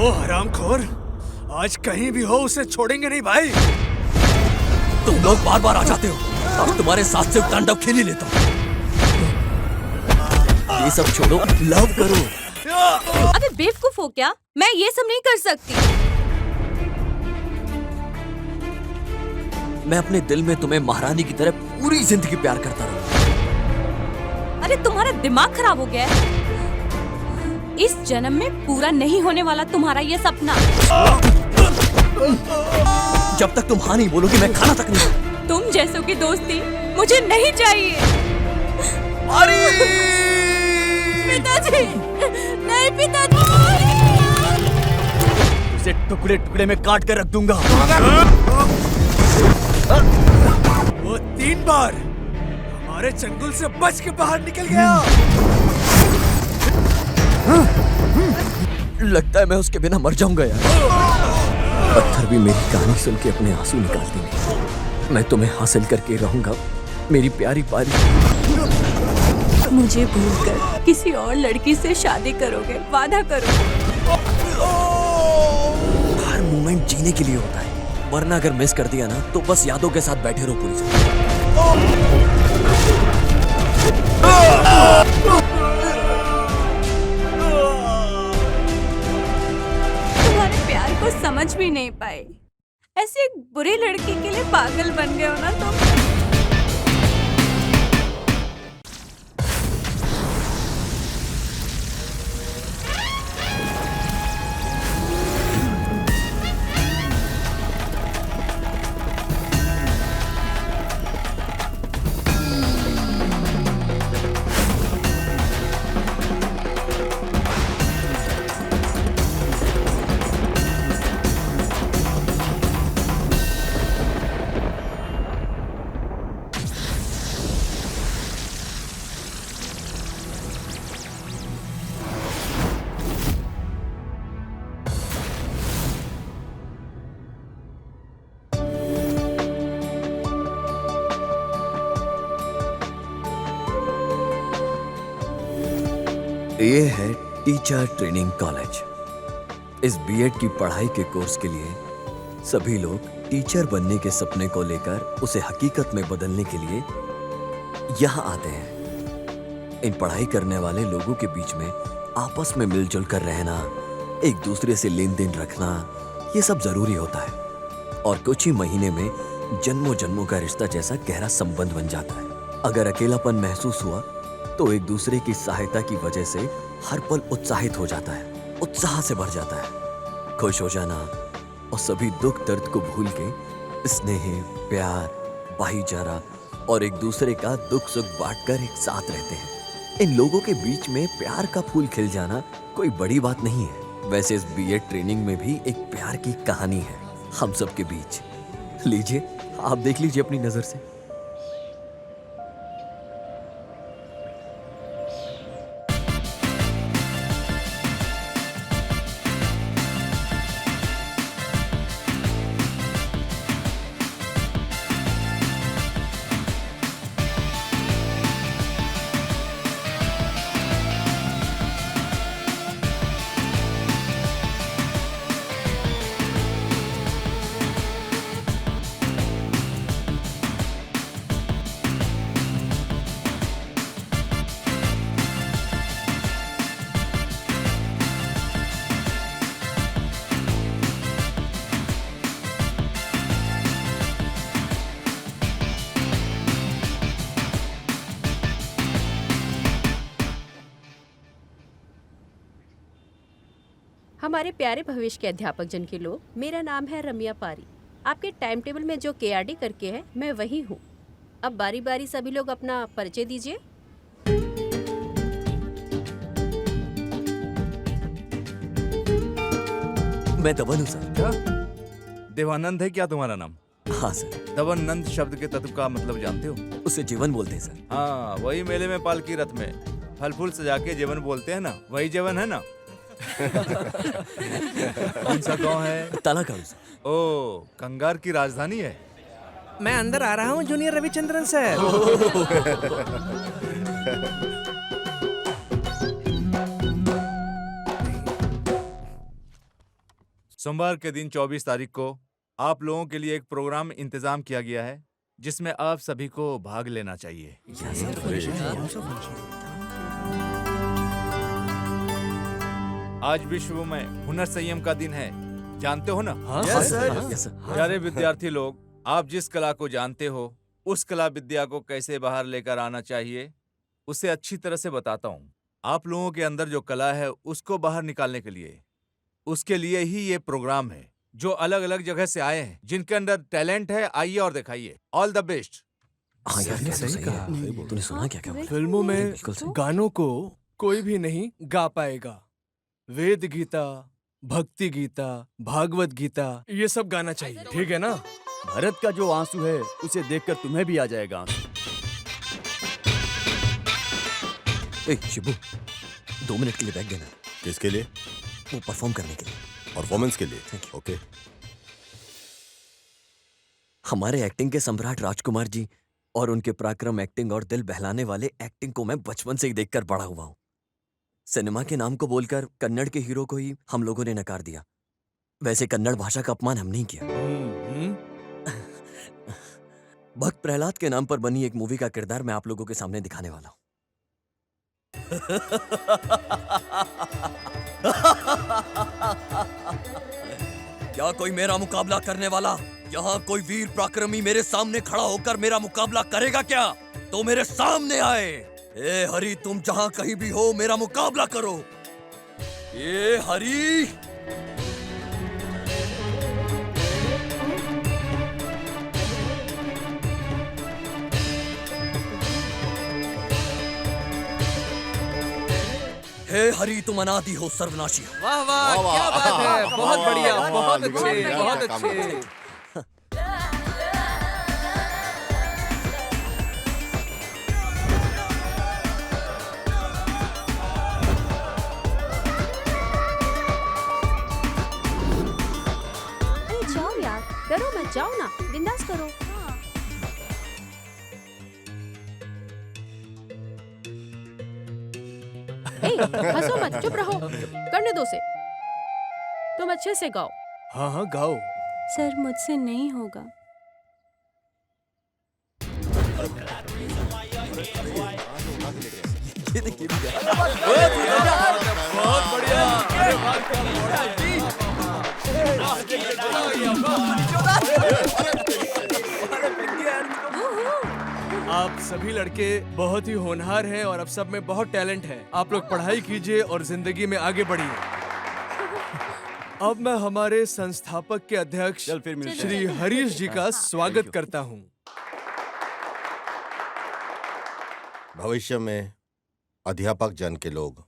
ओ हरामखोर, आज कहीं भी हो उसे छोड़ेंगे नहीं भाई। तुम लोग बार बार आ जाते हो, अब तुम्हारे साथ सिर्फ तांडव खेल ही लेता हूँ। ये सब छोड़ो, लव करो। अबे बेवकूफ हो क्या? मैं ये सब नहीं कर सकती। मैं अपने दिल में तुम्हें महारानी की तरह पूरी जिंदगी प्यार करता रहूं। अरे तुम्हारा दिमाग खराब हो गया है। इस जन्म में पूरा नहीं होने वाला तुम्हारा ये सपना। जब तक तुम हाँ नहीं बोलोगी मैं खाना तक नहीं। तुम जैसों की दोस्ती मुझे नहीं चाहिए। पिताजी, नहीं पिताजी। उसे टुकड़े टुकड़े में काट कर रख दूंगा। वो 3 बार हमारे चंगुल से बच के बाहर निकल गया। लगता है मैं उसके बिना मर जाऊंगा यार। पत्थर भी मेरी कहानी सुन के अपने आंसू निकाल देंगे। मैं तुम्हें हासिल करके रहूंगा मेरी प्यारी पारी। मुझे भूलकर किसी और लड़की से शादी करोगे, वादा करो। हर मोमेंट जीने के लिए होता है, वरना अगर मिस कर दिया ना तो बस यादों के साथ बैठे रहो पूरी जिंदगी। तुम्हारे प्यार को समझ भी नहीं पाए। ऐसे एक बुरी लड़की के लिए पागल बन गए हो ना तुम। ये है टीचर ट्रेनिंग कॉलेज। इस बीएड की पढ़ाई के कोर्स के लिए सभी लोग टीचर बनने के सपने को लेकर उसे हकीकत में बदलने के लिए यहाँ आते हैं। इन पढ़ाई करने वाले लोगों के बीच में आपस में मिलजुल कर रहना, एक दूसरे से लेन देन रखना, ये सब जरूरी होता है और कुछ ही महीने में जन्मों जन्मों का रिश्ता जैसा गहरा संबंध बन जाता है। अगर अकेलापन महसूस हुआ तो एक दूसरे की सहायता की वजह से हर पल उत्साहित हो जाता है, उत्साह से भर जाता है। खुश हो जाना और सभी दुख दर्द को भूल के स्नेह, प्यार, भाईचारा और एक दूसरे का दुख सुख बांटकर एक साथ रहते हैं। इन लोगों के बीच में प्यार का फूल खिल जाना कोई बड़ी बात नहीं है। वैसे इस बीएड ट्रेनिंग में भी एक प्यार की कहानी है हम सब के बीच। लीजिए, आप देख लीजिए अपनी नजर से। हमारे प्यारे भविष्य के अध्यापक जन के लोग, मेरा नाम है रम्या पारी। आपके टाइम टेबल में जो केआरडी करके है मैं वही हूँ। अब बारी बारी सभी लोग अपना परिचय दीजिए। मैं दवन हूँ सर। क्या देवानंद है क्या तुम्हारा नाम? हाँ सर। दवानंद शब्द के तत्व का मतलब जानते हो? उसे जीवन बोलते हैं सर। हाँ, वही मेले में पालकी रथ में फल फूल सजा के जीवन बोलते हैं ना, वही जीवन है ना। कौन सा गांव है? ताला गांव। ओ, कंगार की राजधानी है। मैं अंदर आ रहा हूँ जूनियर रविचंद्रन सर। सोमवार के दिन 24 तारीख को आप लोगों के लिए एक प्रोग्राम इंतजाम किया गया है जिसमें आप सभी को भाग लेना चाहिए। आज विश्व में हुनर संयम का दिन है, जानते हो ना? हाँ Yes, sir. sir. Yes, sir. प्यारे विद्यार्थी लोग, आप जिस कला को जानते हो उस कला विद्या को कैसे बाहर लेकर आना चाहिए उसे अच्छी तरह से बताता हूँ। आप लोगों के अंदर जो कला है उसको बाहर निकालने के लिए, उसके लिए ही ये प्रोग्राम है। जो अलग अलग जगह से आए हैं, जिनके अंदर टैलेंट है, आइए और दिखाइए। All the best. हाँ यार, क्या सही सही कहा। है। तूने सुना क्या क्या? फिल्मों में बिल्कुल सही। गानों को कोई भी नहीं गा पाएगा। वेद गीता, भक्ति गीता, भागवत गीता, ये सब गाना चाहिए, ठीक है ना? भरत का जो आंसू है उसे देखकर तुम्हें भी आ जाएगा आंसू। ए शिबू, 2 मिनट के लिए बैठ देना, किसके लिए? वो परफॉर्म करने के लिए। परफॉर्मेंस के लिए? Thank you. ओके। हमारे एक्टिंग के सम्राट राजकुमार जी और उनके पराक्रम एक्टिंग और दिल बहलाने वाले एक्टिंग को मैं बचपन से ही देखकर बड़ा हुआ हूँ। सिनेमा के नाम को बोलकर कन्नड़ के हीरो को ही हम लोगों ने नकार दिया। वैसे कन्नड़ भाषा का अपमान हम नहीं किया। भक्त प्रहलाद के नाम पर बनी एक मूवी का किरदार मैं आप लोगों के सामने दिखाने वाला हूँ। क्या कोई मेरा मुकाबला करने वाला? यहाँ कोई वीर पराक्रमी मेरे सामने खड़ा होकर मेरा मुकाबला करेगा क्या? तो मेरे सामने आए। ए हरि, तुम जहाँ कहीं भी हो मेरा मुकाबला करो। ए हरि, हे हरि, तुम अनादि हो, सर्वनाशी हो। वाह वाह, क्या बात है, बहुत बढ़िया, बहुत अच्छे, बहुत काम अच्छे। अरे जाओ यार, करो मत, जाओ ना, बिंदास करो। हंसो मत, चुप रहो, करने दो से। तुम अच्छे से गाओ। हाँ हाँ, गाओ। सर मुझसे नहीं होगा। आप सभी लड़के बहुत ही होनहार हैं और अब सब में बहुत टैलेंट है। आप लोग पढ़ाई कीजिए और जिंदगी में आगे बढ़िए। अब मैं हमारे संस्थापक के अध्यक्ष चल फिर मिलते श्री हरीश जी का स्वागत करता हूँ। भविष्य में अध्यापक जन के लोग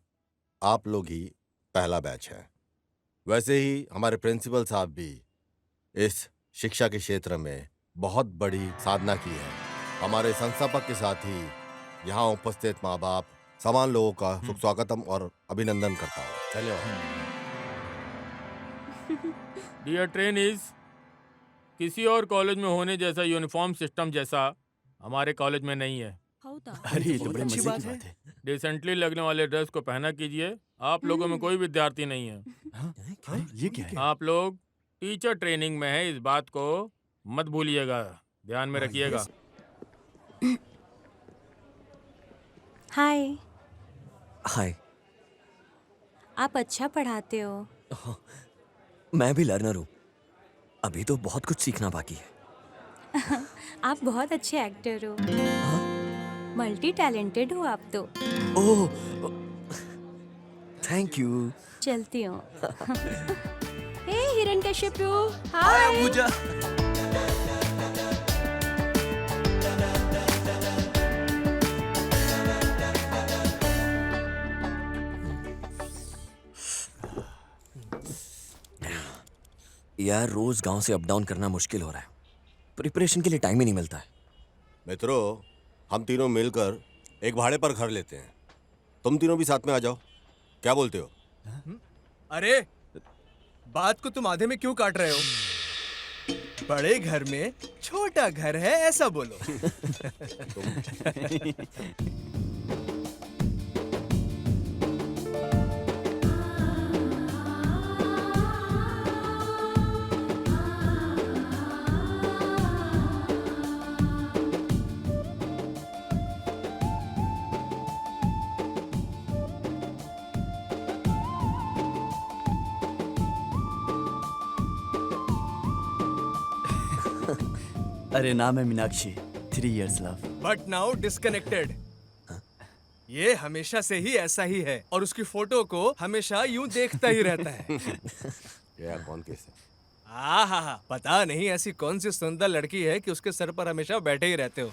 आप लोग ही पहला बैच है। वैसे ही हमारे प्रिंसिपल साहब भी इस शिक्षा के क्षेत्र में बहुत बड़ी साधना की है। हमारे संस्थापक के साथ ही यहाँ उपस्थित माँ बाप समान लोगों का सुख स्वागतम और अभिनंदन करता हूँ। धन्यवाद। डियर ट्रेनीज, किसी और कॉलेज में होने जैसा यूनिफॉर्म सिस्टम जैसा हमारे कॉलेज में नहीं है। अरे ये तो बड़े अच्छी मजे बात की है। बात है। डिसेंटली लगने वाले ड्रेस को पहना कीजिए। आप लोगों में कोई विद्यार्थी नहीं है। हाँ, ये क्या है? आप लोग टीचर ट्रेनिंग में है, इस बात को मत भूलिएगा, ध्यान में रखिएगा। हाय, हाय, आप अच्छा पढ़ाते हो। मैं भी लर्नर हूँ। अभी तो बहुत कुछ सीखना बाकी है। आप बहुत अच्छे एक्टर हो। मल्टी टैलेंटेड हो आप तो। ओह, थैंक यू। चलती हूँ। हे हिरण्यकश्यपु, हाय। पूजा। यार, रोज गांव से अप डाउन करना मुश्किल हो रहा है। प्रिपरेशन के लिए टाइम ही नहीं मिलता है। मित्रों, हम तीनों मिलकर एक भाड़े पर घर लेते हैं। तुम तीनों भी साथ में आ जाओ, क्या बोलते हो? अरे, बात को तुम आधे में क्यों काट रहे हो? बड़े घर में छोटा घर है, ऐसा बोलो। अरे नाम है Meenakshi, 3 years love। But now disconnected. ये हमेशा से ही ऐसा ही है और उसकी फोटो को हमेशा यूं देखता ही रहता है। यार कौन कैसे? हाँ, पता नहीं ऐसी कौन सी सुंदर लड़की है कि उसके सर पर हमेशा बैठे ही रहते हो।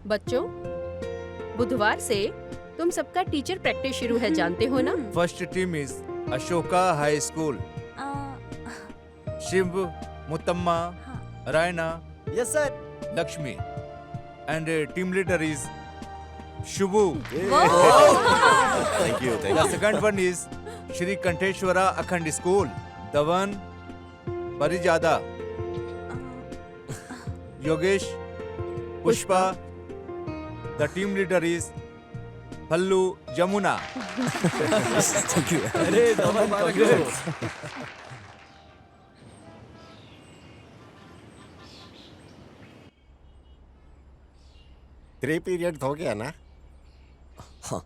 बच्चों, बुधवार से तुम सबका टीचर प्रैक्टिस शुरू है, जानते हो ना? First team is Ashoka high school. Shiv, Muthamma, Raina, yes sir. Lakshmi and team leader is Shubhu. Thank you The second one is Shri Kanteshwara Akhand School, Dhawan Parijada, Yogesh, Pushpa. The team leader is Pallu Jamuna. Thank you. अरे Dhawan, congrats। Three period हो गया ना? हाँ।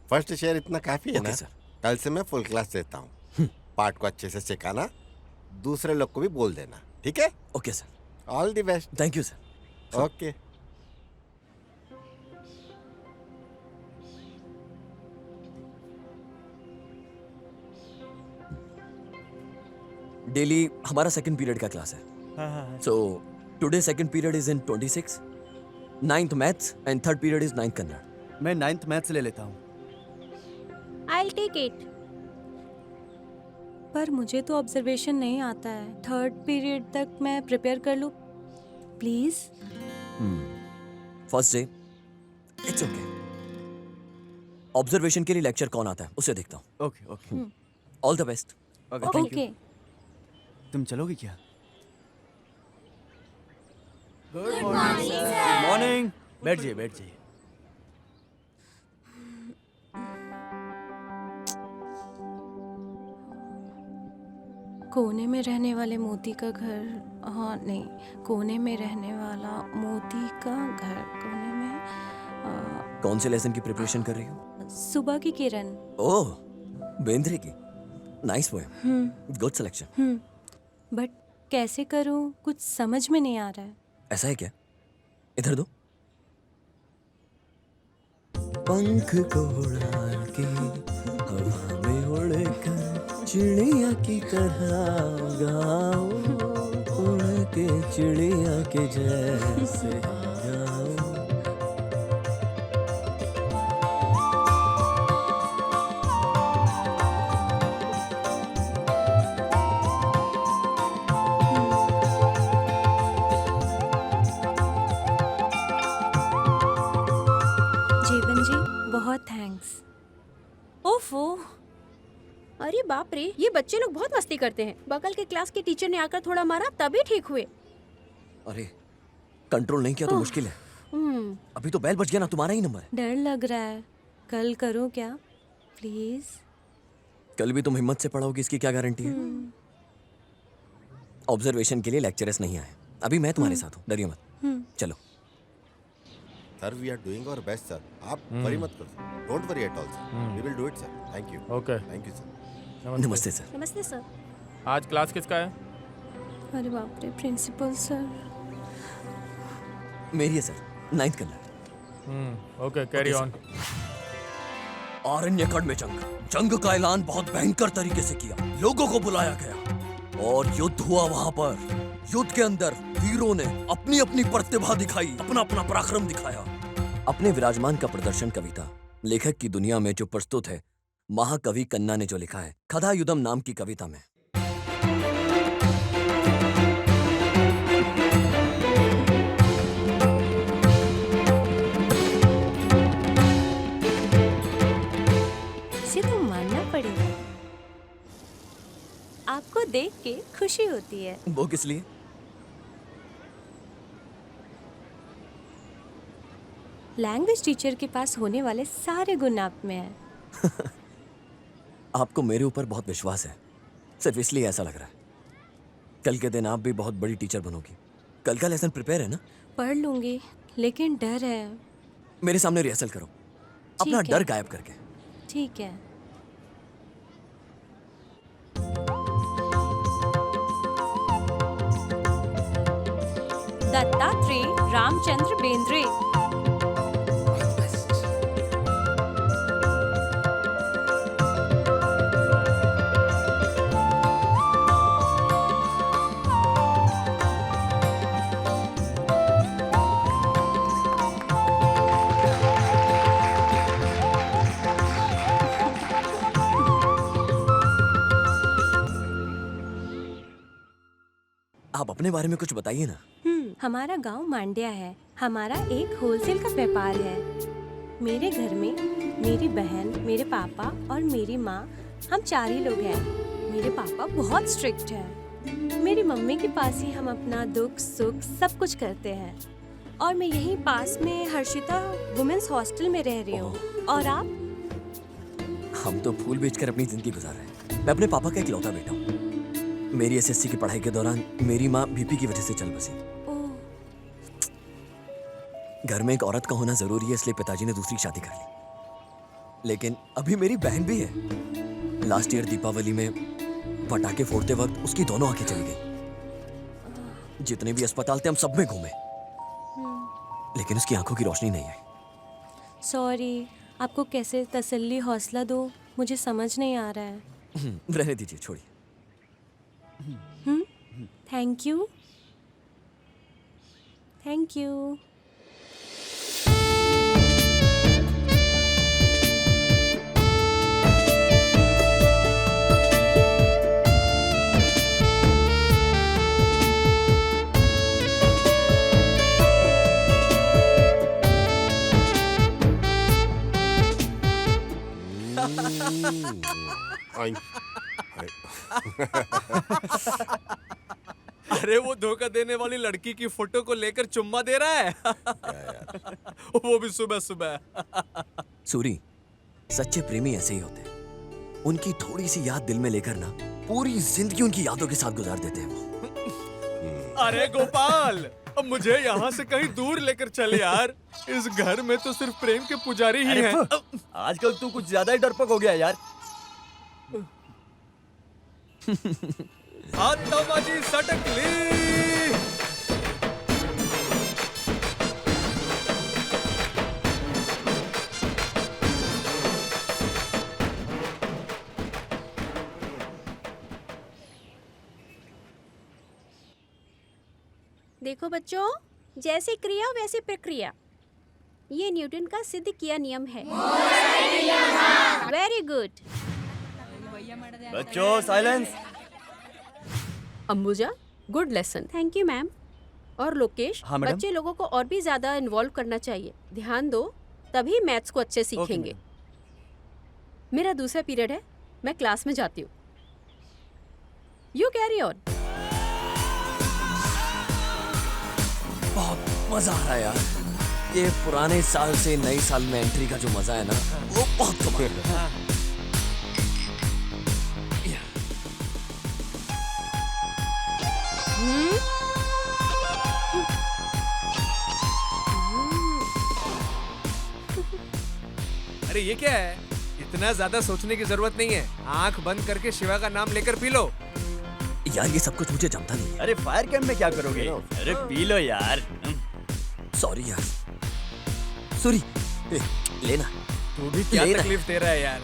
First share इतना काफी है okay ना? Sir. कल से मैं फुल क्लास देता हूँ। पार्ट को अच्छे से सिखाना, दूसरे लोग को भी बोल देना, ठीक है? Okay sir. All the best. Thank you sir. Okay. Daily हमारा सेकंड पीरियड का क्लास है। So today second period is in 26, 9th maths and third period is 9th Kannada. मैं 9th मैथ्स ले लेता हूँ। I'll take it. पर मुझे तो ऑब्जर्वेशन नहीं आता है। थर्ड पीरियड तक मैं प्रिपेयर कर लूँ please. First day it's okay. Observation के लिए लेक्चर कौन आता है उसे देखता हूँ। Okay okay all the best. Okay, thank you. Okay. तुम चलोगे क्या? Good morning. बैठ जाइए, बैठ जाइए। कोने में रहने वाले मोती का घर, हाँ नहीं, कोने में रहने वाला मोती का घर, कोने में कौन से लेसन की प्रिपरेशन कर रही हो? सुबह की किरण। ओह, बेंद्रे की। Nice poem, good selection. But कैसे करूँ, कुछ समझ में नहीं आ रहा है। ऐसा है क्या? इधर दो। पंख को उड़ा के हवा में उड़कर चिड़िया की तरह गाओ, उड़ के चिड़िया के जैसे गाओ। जीवन जी बहुत थैंक्स। ओफो, अरे बाप रे, ये बच्चे लोग बहुत मस्ती करते हैं। बगल के क्लास के टीचर ने आकर थोड़ा मारा तभी ठीक हुए। अरे कंट्रोल नहीं किया तो मुश्किल है। अभी तो बेल बज गया ना, तुम्हारा ही नंबर है। डर लग रहा है। कल करूँ क्या प्लीज? कल भी तुम हिम्मत से पढ़ोगी इसकी क्या गारंटी है? ऑब्जर्वेशन के लिए लेक्चरर्स नहीं आए। अभी मैं तुम्हारे साथ हूँ, डरिए मत। चलो। Sir, we are doing our best sir. आप वरी मत करो। Don't worry at all sir. We will do it sir. Thank you. Okay. Thank you sir. नमस्ते सर। नमस्ते सर। आज क्लास किसका है? अरे बाप रे, प्रिंसिपल सर। मेरी है sir, 9th Kannada. Okay, carry Okay, on. आरण्यकण में जंग का ऐलान बहुत भयंकर तरीके से किया। लोगों को बुलाया गया और युद्ध हुआ। वहां पर युद्ध के अंदर वीरों ने अपनी अपनी प्रतिभा दिखाई, अपना अपना पराक्रम दिखाया। अपने विराजमान का प्रदर्शन कविता लेखक की दुनिया में जो प्रस्तुत है, महाकवि कन्ना ने जो लिखा है कथा युद्धम नाम की कविता में। इसे तो मानना पड़ेगा। आपको देख के खुशी होती है। वो किस लिए? लैंग्वेज टीचर के पास होने वाले सारे गुण आप में हैं। आपको मेरे ऊपर बहुत विश्वास है, सिर्फ इसलिए ऐसा लग रहा है। कल के दिन आप भी बहुत बड़ी टीचर बनोगी। कल का लेसन प्रिपेयर है ना? पढ़ लूंगी, लेकिन डर है। मेरे सामने रिहर्सल करो, अपना ठीक है। डर गायब करके। ठीक है। दत्तात्रेय रामचंद्र बेंद्रे। आप अपने बारे में कुछ बताइए ना। हमारा गांव मांड्या है। हमारा एक होलसेल का व्यापार है। मेरे घर में मेरी बहन, मेरे पापा और मेरी माँ, हम 4 ही लोग हैं। मेरे पापा बहुत स्ट्रिक्ट है। मेरी मम्मी के पास ही हम अपना दुख सुख सब कुछ करते हैं। और मैं यहीं पास में हर्षिता वुमेन्स हॉस्टल में रह रही हूँ। और आप? हम तो फूल बेचकर अपनी जिंदगी गुजार रहे हैं। मैं अपने पापा का इकलौता बेटा हूँ। मेरी एसएससी की पढ़ाई के दौरान मेरी माँ बीपी की वजह से चल बसी। घर में एक औरत का होना जरूरी है, इसलिए पिताजी ने दूसरी शादी कर ली। लेकिन अभी मेरी बहन भी है। लास्ट ईयर दीपावली में पटाखे फोड़ते वक्त उसकी दोनों आंखें चली गई। जितने भी अस्पताल थे हम सब में घूमे, लेकिन उसकी आंखों की रोशनी नहीं आई। सॉरी, आपको कैसे तसल्ली हौसला दो मुझे समझ नहीं आ रहा है। रहने दीजिए, छोड़िए। Thank you. Thank you. अरे वो धोखा देने वाली लड़की की फोटो को लेकर चुम्मा दे रहा है। वो भी सुबह सुबह। सूरी, सच्चे प्रेमी ऐसे ही होते हैं। उनकी थोड़ी सी याद दिल में लेकर ना पूरी जिंदगी उनकी यादों के साथ गुजार देते हैं वो। अरे गोपाल, अब मुझे यहाँ से कहीं दूर लेकर चल यार। इस घर में तो सिर्फ प्रेम के पुजारी ही हैं। आजकल तू कुछ ज्यादा ही डरपोक हो गया यार। आतंकवादी सटक ली। देखो बच्चों, जैसे क्रिया वैसे प्रक्रिया, ये न्यूटन का सिद्ध किया नियम है। Very good. बच्चों silence. Ambuja, good lesson. Thank you ma'am. और लोकेश, हाँ, मैडम। बच्चे लोगों को और भी ज्यादा इन्वॉल्व करना चाहिए। ध्यान दो, तभी मैथ्स को अच्छे सीखेंगे। मेरा दूसरा पीरियड है, मैं क्लास में जाती हूँ। You carry on. बहुत मजा आ रहा है यार। ये पुराने साल से नए साल में एंट्री का जो मजा है ना, वो बहुत कमाल है। अरे ये क्या है? इतना ज्यादा सोचने की जरूरत नहीं है। आंख बंद करके शिवा का नाम लेकर पी लो। यार ये सब कुछ मुझे जमता नहीं है। अरे फायर कैंप में क्या करोगे? अरे पी लो यार। सॉरी यार। सॉरी, लेना। तू भी क्या लेना। तकलीफ दे रहा है यार।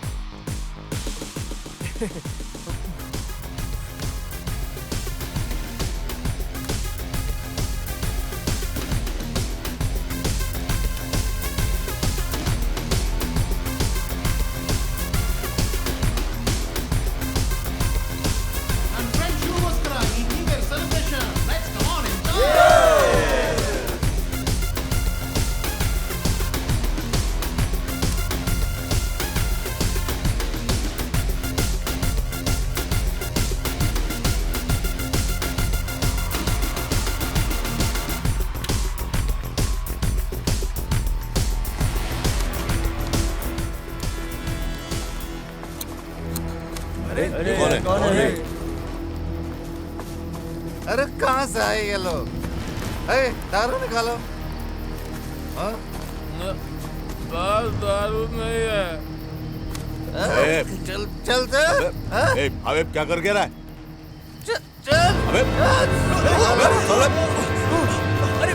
कौन है? अरे कहाँ से आए ये लोग? दारू निकालो। हाँ? बस दारू नहीं है। चल चल चल। अबे क्या कर रहा है? चल। अरे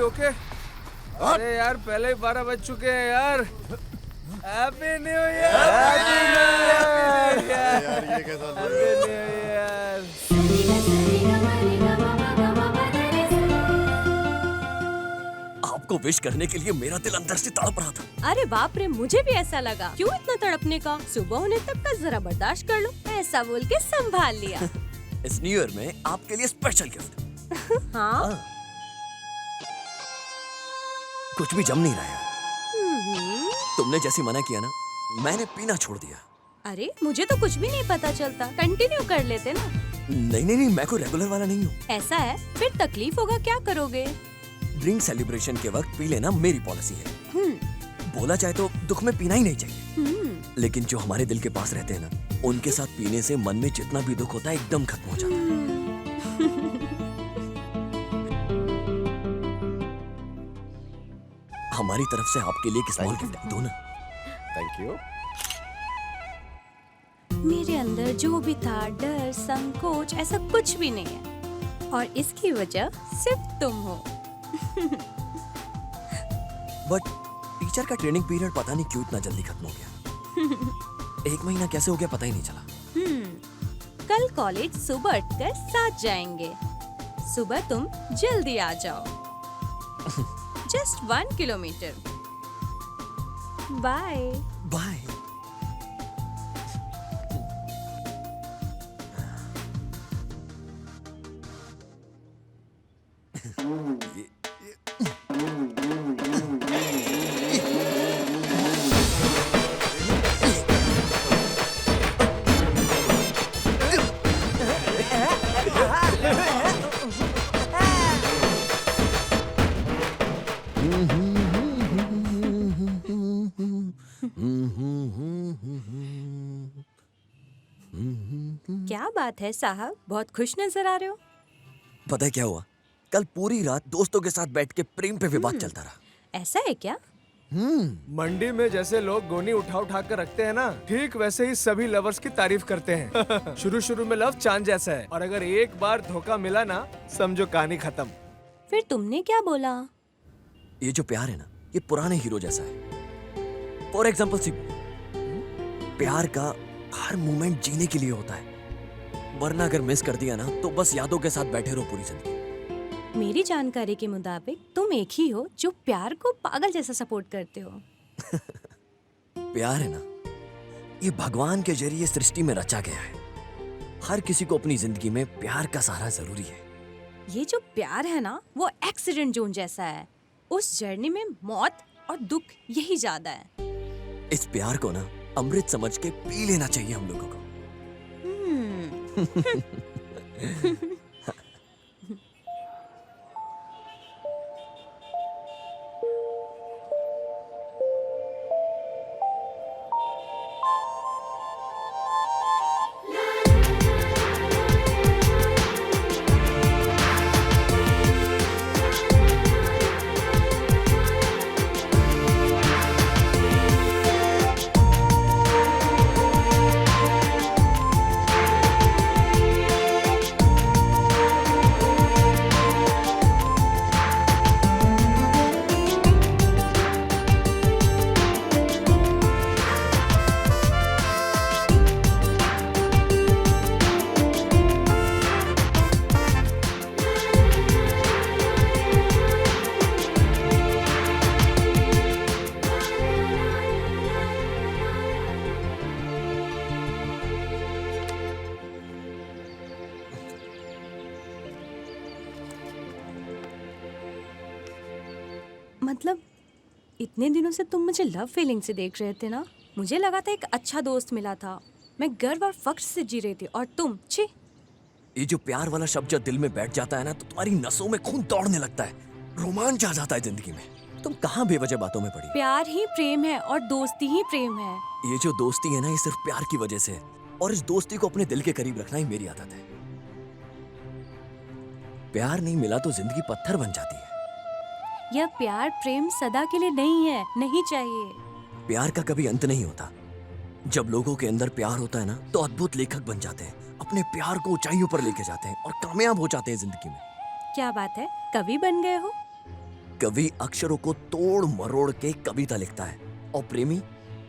ओके अरे यार पहले ही 12 बज चुके हैं यार। Happy new year. यार ये कैसा हैप्पी न्यू ईयर। आपको विश करने के लिए मेरा दिल अंदर से तड़प रहा था। अरे बाप रे, मुझे भी ऐसा लगा। क्यों इतना तड़पने का? सुबह होने तक का जरा बर्दाश्त कर लो। ऐसा बोल के संभाल लिया। इस न्यू ईयर में आपके लिए स्पेशल गिफ्ट। हाँ? कुछ भी जम नहीं रहा है। तुमने जैसी मना किया ना, मैंने पीना छोड़ दिया। अरे मुझे तो कुछ भी नहीं पता चलता। कंटिन्यू कर लेते ना। नहीं, मैं कोई रेगुलर वाला नहीं हूँ। ऐसा है? फिर तकलीफ होगा, क्या करोगे? ड्रिंक सेलिब्रेशन के वक्त पी लेना मेरी पॉलिसी है। बोला जाए तो दुख में पीना ही नहीं चाहिए, लेकिन जो हमारे दिल के पास रहते हैं ना, उनके साथ पीने से मन में जितना भी दुख होता है एकदम खत्म हो जाता है। हमारी तरफ से आपके लिए एक स्मॉल गिफ्ट दो ना। Thank you. मेरे अंदर जो भी था, डर, संकोच, ऐसा कुछ भी नहीं है, और इसकी वजह सिर्फ तुम हो। बट टीचर का ट्रेनिंग पीरियड पता नहीं क्यों इतना जल्दी खत्म हो गया। 1 महीना कैसे हो गया पता ही नहीं चला। कल कॉलेज सुबह उठकर साथ जाएंगे। सुबह तुम जल्दी आ जाओ। Just 1 kilometre. Bye bye. क्या बात है साहब, बहुत खुश नजर आ रहे हो। पता है क्या हुआ? कल पूरी रात दोस्तों के साथ बैठ के प्रेम पे विवाद चलता रहा। ऐसा है क्या? मंडी में जैसे लोग गोनी उठा कर रखते हैं ना, ठीक वैसे ही सभी लवर्स की तारीफ करते हैं। शुरू में लव चांद जैसा है, और अगर एक बार धोखा मिला ना, समझो कहानी खत्म। फिर तुमने क्या बोला? ये जो प्यार है ना, ये पुराने हीरो जैसा है। फॉर एग्जाम्पल प्यार का हर मोमेंट जीने के लिए होता है, वरना अगर मिस कर दिया ना तो बस यादों के साथ बैठे रहो पूरी जिंदगी। मेरी जानकारी के मुताबिक तुम एक ही हो जो प्यार को पागल जैसा सपोर्ट करते हो। प्यार है ना, ये भगवान के जरिए सृष्टि में रचा गया है। हर किसी को अपनी जिंदगी में प्यार का सहारा जरूरी है। ये जो प्यार है ना वो एक्सीडेंट जोन जैसा है। उस जर्नी में मौत और दुख यही ज्यादा है। इस प्यार को ना अमृत समझ के पी लेना चाहिए हम लोगों को। मतलब इतने दिनों से तुम मुझे लव फीलिंग से देख रहे थे ना। मुझे लगा था एक अच्छा दोस्त मिला था, मैं गर्व और फख्र से जी रही थी, और तुम छी। ये जो प्यार वाला शब्द जब दिल में बैठ जाता है ना तो तुम्हारी नसों में खून दौड़ने लगता है, रोमांच आ जाता है जिंदगी में। तुम कहाँ बेवजह बातों में पड़ी। प्यार ही प्रेम है और दोस्ती ही प्रेम है। ये जो दोस्ती है ना ये सिर्फ प्यार की वजह से है, और इस दोस्ती को अपने दिल के करीब रखना ही मेरी आदत है। प्यार नहीं मिला तो जिंदगी पत्थर बन जाती है। यह प्यार प्रेम सदा के लिए नहीं है, नहीं चाहिए। प्यार का कभी अंत नहीं होता। जब लोगों के अंदर प्यार होता है ना तो अद्भुत लेखक बन जाते हैं, अपने प्यार को ऊंचाइयों पर लेके जाते हैं और कामयाब हो जाते हैं जिंदगी में। क्या बात है, कवि बन गए हो? कवि अक्षरों को तोड़ मरोड़ के कविता लिखता है, और प्रेमी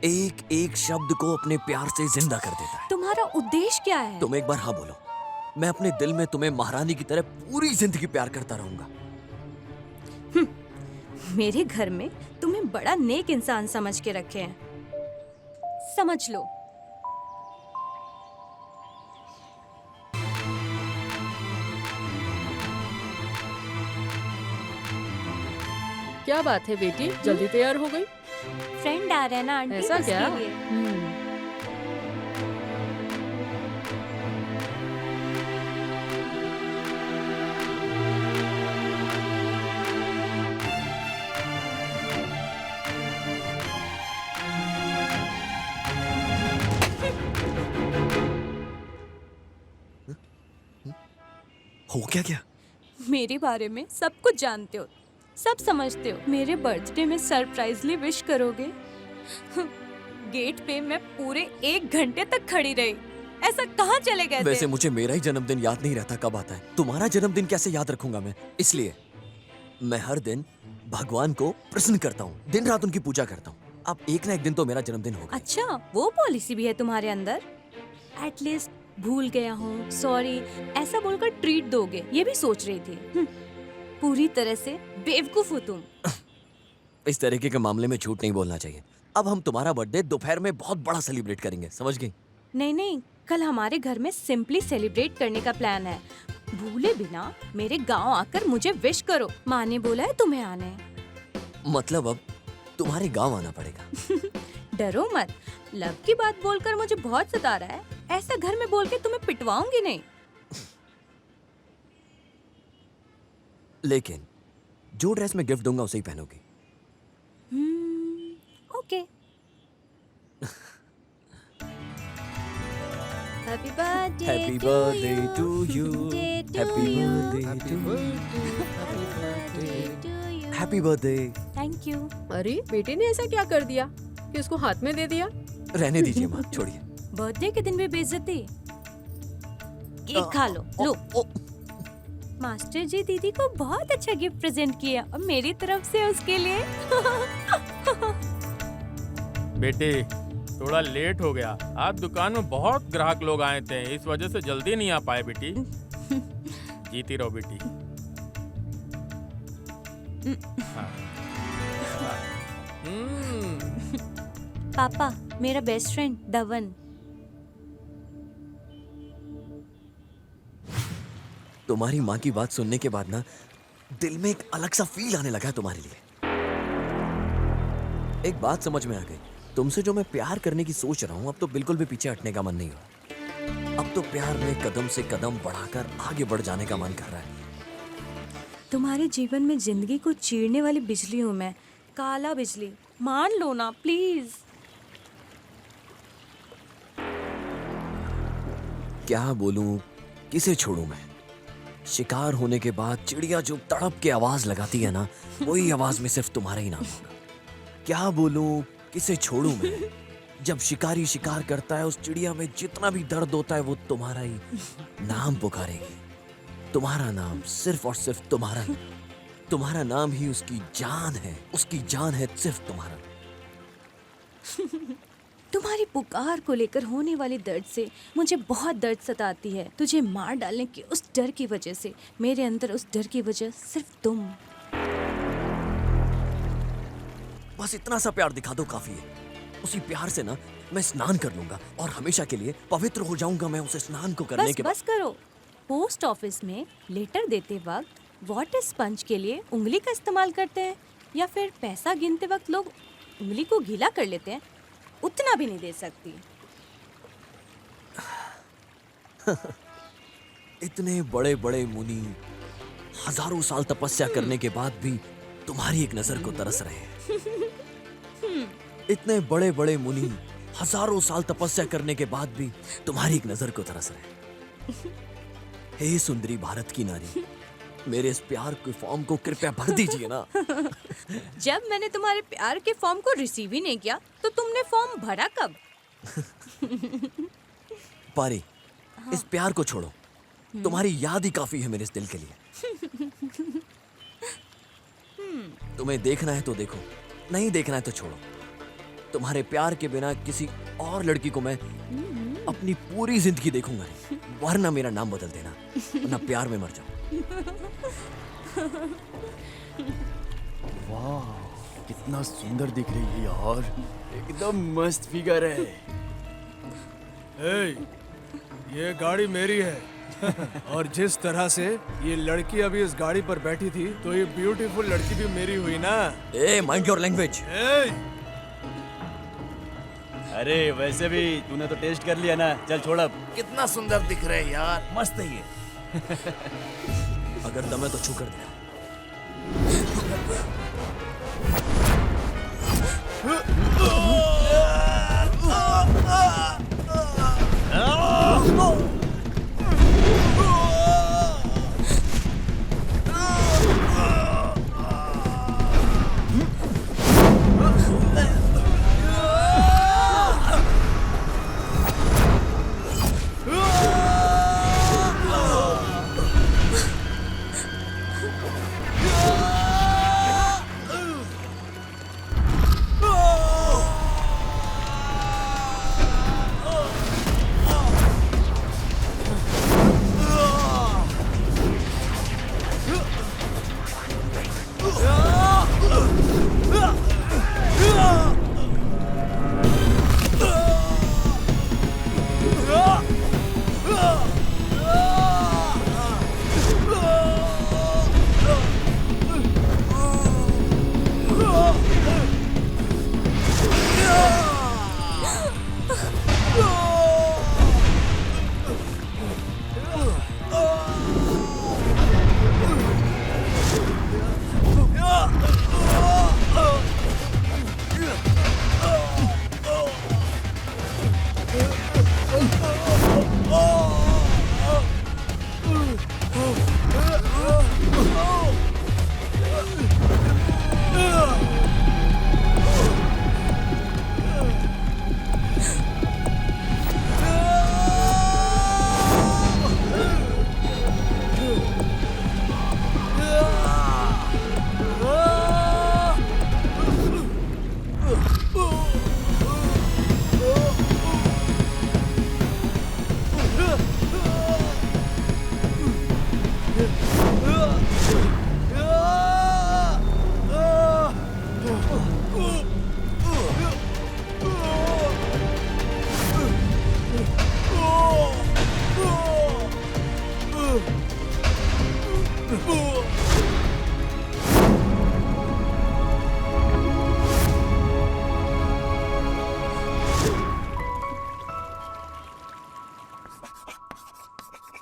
एक एक शब्द को अपने प्यार से जिंदा कर देता है। तुम्हारा उद्देश्य क्या है? तुम एक बार हाँ बोलो, मैं अपने दिल में तुम्हें महारानी की तरह पूरी जिंदगी प्यार करता रहूंगा। मेरे घर में तुम्हें बड़ा नेक इंसान समझ के रखे हैं, समझ लो। क्या बात है बेटी, जल्दी तैयार हो गई? फ्रेंड आ रहे हैं ना आंटी, ऐसा उसके क्या? लिए। हो क्या क्या? मेरे बारे में सब कुछ जानते हो, सब समझते हो। मेरे बर्थडे में सरप्राइजली विश करोगे? गेट पे मैं पूरे 1 घंटे तक खड़ी रही। ऐसा कहाँ चले गए थे? वैसे मुझे मेरा ही जन्मदिन याद नहीं रहता कब आता है, तुम्हारा जन्मदिन कैसे याद रखूंगा मैं? इसलिए मैं हर दिन भगवान को प्रसन्न करता हूँ, दिन रात उनकी पूजा करता हूँ। अब एक ना एक दिन तो मेरा जन्मदिन होगा। अच्छा, वो पॉलिसी भी है तुम्हारे अंदर? एटलीस्ट भूल गया हूँ, सॉरी ऐसा बोलकर ट्रीट दोगे, ये भी सोच रही थी। पूरी तरह से बेवकूफ हो तुम। इस तरीके के मामले में झूठ नहीं बोलना चाहिए। अब हम तुम्हारा बर्थडे दोपहर में बहुत बड़ा सेलिब्रेट करेंगे, समझ गई? नहीं नहीं, कल हमारे घर में सिंपली सेलिब्रेट करने का प्लान है। भूले बिना मेरे गांव आकर मुझे विश करो। माँ ने बोला है तुम्हें आने। मतलब अब तुम्हारे गांव आना पड़ेगा। डरो मत, लव की बात बोलकर मुझे बहुत सता रहा है। ऐसा घर में बोल के तुम्हें पिटवाऊंगी नहीं। लेकिन जो ड्रेस मैं गिफ्ट दूंगा उसे ही पहनोगी। Okay. Happy birthday to you, happy birthday to happy birthday. Thank you. अरे बेटे ने ऐसा क्या कर दिया कि उसको हाथ में दे दिया? रहने दीजिए माँ, छोड़िए। बर्थडे के दिन भी बेइज्जती। केक खा लो। लो। मास्टर जी दीदी को बहुत अच्छा गिफ्ट प्रेजेंट किया और मेरी तरफ से उसके लिए। बेटे थोड़ा लेट हो गया, आज दुकान में बहुत ग्राहक लोग आए थे, इस वजह से जल्दी नहीं आ पाए बेटी। जीती रहो बेटी। हाँ। पापा, मेरा बेस्ट फ्रेंड धवन। तुम्हारी माँ की बात सुनने के बाद ना दिल में एक अलग सा फील आने लगा है तुम्हारे लिए। एक बात समझ में आ गई, तुमसे जो मैं प्यार करने की सोच रहा हूँ अब तो बिल्कुल भी पीछे हटने का मन नहीं हो। अब तो प्यार में कदम से कदम बढ़ाकर आगे बढ़ जाने का मन कर रहा है। तुम्हारे जीवन में जिंदगी को चीरने वाली बिजली हूँ मैं, काला बिजली। मान लो ना प्लीज। क्या बोलूं, किसे छोड़ूं मैं? शिकार होने के बाद चिड़िया जो तड़प के आवाज लगाती है ना, वही आवाज में सिर्फ तुम्हारा ही नाम होगा। क्या बोलूं, किसे छोड़ूं मैं? जब शिकारी शिकार करता है उस चिड़िया में जितना भी दर्द होता है वो तुम्हारा ही नाम पुकारेगी। तुम्हारा नाम, सिर्फ और सिर्फ तुम्हारा ही। तुम्हारा नाम ही उसकी जान है, उसकी जान है सिर्फ तुम्हारा। तुम्हारी पुकार को लेकर होने वाले दर्द से मुझे बहुत दर्द सताती है। तुझे मार डालने के उस डर की वजह से, मेरे अंदर उस डर की वजह सिर्फ तुम। बस इतना सा प्यार दिखा दो, काफी है। उसी प्यार से ना मैं स्नान कर लूंगा और हमेशा के लिए पवित्र हो जाऊंगा मैं उसे स्नान को करने के बाद। बस करो। पोस्ट ऑफिस में लेटर देते वक्त वाटर स्पंज के लिए उंगली का इस्तेमाल करते हैं, या फिर पैसा गिनते वक्त लोग उंगली को गीला कर लेते हैं? उतना भी नहीं दे सकती। इतने बड़े बड़े मुनि हजारों साल तपस्या करने के बाद भी तुम्हारी एक नजर को तरस रहे हैं। इतने बड़े बड़े मुनि हजारों साल तपस्या करने के बाद भी तुम्हारी एक नजर को तरस रहे हैं। हे सुंदरी भारत की नारी, मेरे इस प्यार के फॉर्म को कृपया भर दीजिए ना। जब मैंने तुम्हारे प्यार के फॉर्म को रिसीव ही नहीं किया तो तुमने फॉर्म भरा कब? पारी, इस प्यार को छोड़ो। तुम्हारी याद ही काफी है मेरे इस दिल के लिए। तुम्हें देखना है तो देखो, नहीं देखना है तो छोड़ो। तुम्हारे प्यार के बिना किसी और लड़की को मैं अपनी पूरी जिंदगी देखूंगा नहीं, वरना मेरा नाम बदल देना, वरना प्यार में मर जाऊं। वाह, कितना सुंदर दिख रही है यार, एकदम मस्त फिगर है। ए, ये गाड़ी मेरी है। और जिस तरह से ये लड़की अभी इस गाड़ी पर बैठी थी, तो ये ब्यूटीफुल लड़की भी मेरी हुई ना। ए, माइंड योर लैंग्वेज। अरे वैसे भी तूने तो टेस्ट कर लिया ना, चल छोड़ अब। कितना सुंदर दिख रहे हैं यार, मस्त है ये। अगर दम है तो छू कर दे।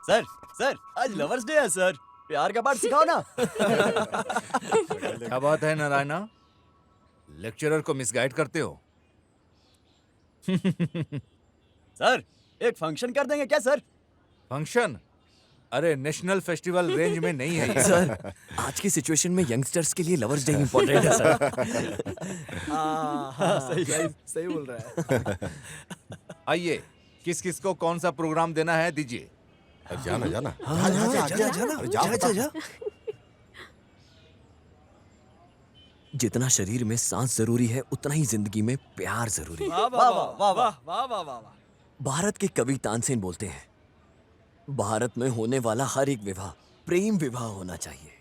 सर सर आज लवर्स डे है सर, प्यार का पाठ सिखाओ ना। क्या बात है नारायणा, लेक्चरर को मिसगाइड करते हो? सर एक फंक्शन कर देंगे क्या सर? फंक्शन? अरे नेशनल फेस्टिवल रेंज में नहीं है ये। सर आज की सिचुएशन में यंगस्टर्स के लिए लवर्स डे इम्पोर्टेंट है सर। सही बोल रहा है। आइए, किस किस को कौन सा प्रोग्राम देना है दीजिए। जाना जाना जा। जितना शरीर में सांस जरूरी है उतना ही जिंदगी में प्यार जरूरी है। वाह वाह वाह वाह वाह वाह वाह। भारत के कवि तानसेन बोलते हैं, भारत में होने वाला हर एक विवाह प्रेम विवाह होना चाहिए।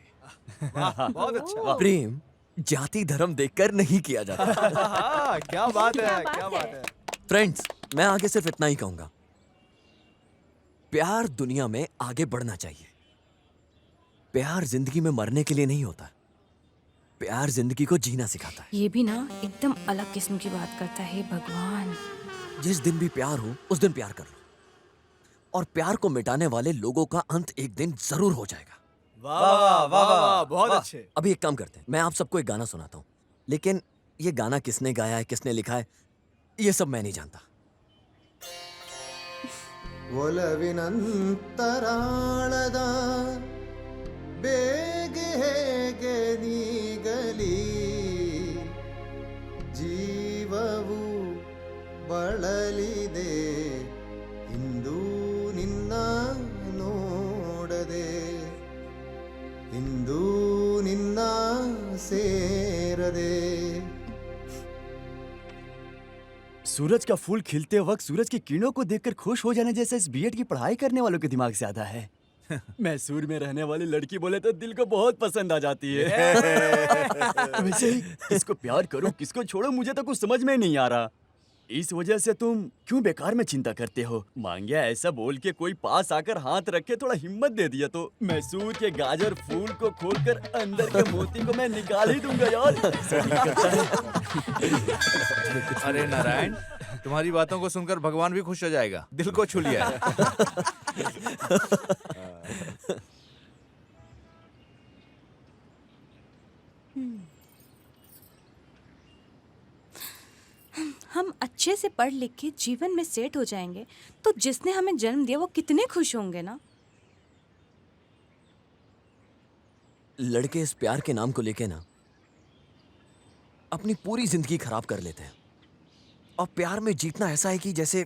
बहुत अच्छा। प्रेम जाति धर्म देखकर नहीं किया जाता। हाँ, क्या बात है, क्या बात है। फ्रेंड्स, मैं आगे सिर्फ इतना ही कहूंगा, प्यार दुनिया में आगे बढ़ना चाहिए। प्यार जिंदगी में मरने के लिए नहीं होता, प्यार जिंदगी को जीना सिखाता है। ये भी ना एकदम अलग किस्म की बात करता है भगवान। जिस दिन भी प्यार हो उस दिन प्यार कर लो, और प्यार को मिटाने वाले लोगों का अंत एक दिन जरूर हो जाएगा। वाह वाह वाह वाह, बहुत अच्छे। अभी एक काम करते हैं, मैं आप सबको एक गाना सुनाता हूँ, लेकिन ये गाना किसने गाया है, किसने लिखा है, ये सब मैं नहीं जानता। ಒಲವಿನಂತರಾಳದ ಬೇಗೆ ಹೇಗೆ ನೀಗಲಿ ಜೀವವು ಬಳಲಿದೆ ಇಂದು ನಿನ್ನ ನೋಡದೆ ಇಂದು ನಿನ್ನ ಸೇರದೆ। सूरज का फूल खिलते वक्त सूरज की किरणों को देखकर खुश हो जाने जैसा इस बीएड की पढ़ाई करने वालों के दिमाग से आता है। मैसूर में रहने वाली लड़की बोले तो दिल को बहुत पसंद आ जाती है। वैसे ही किसको प्यार करो किसको छोड़ो मुझे तो कुछ समझ में नहीं आ रहा। इस वजह से तुम क्यों बेकार में चिंता करते हो? मांगिया ऐसा बोल के कोई पास आकर हाथ रख के थोड़ा हिम्मत दे दिया तो मैसूर के गाजर फूल को खोलकर अंदर के मोती को मैं निकाल ही दूंगा यार। अरे नारायण, तुम्हारी बातों को सुनकर भगवान भी खुश हो जाएगा, दिल को छू लिया है। हम अच्छे से पढ़ लिख के जीवन में सेट हो जाएंगे तो जिसने हमें जन्म दिया वो कितने खुश होंगे ना। लड़के इस प्यार के नाम को लेके ना अपनी पूरी जिंदगी खराब कर लेते हैं। और प्यार में जीतना ऐसा है कि जैसे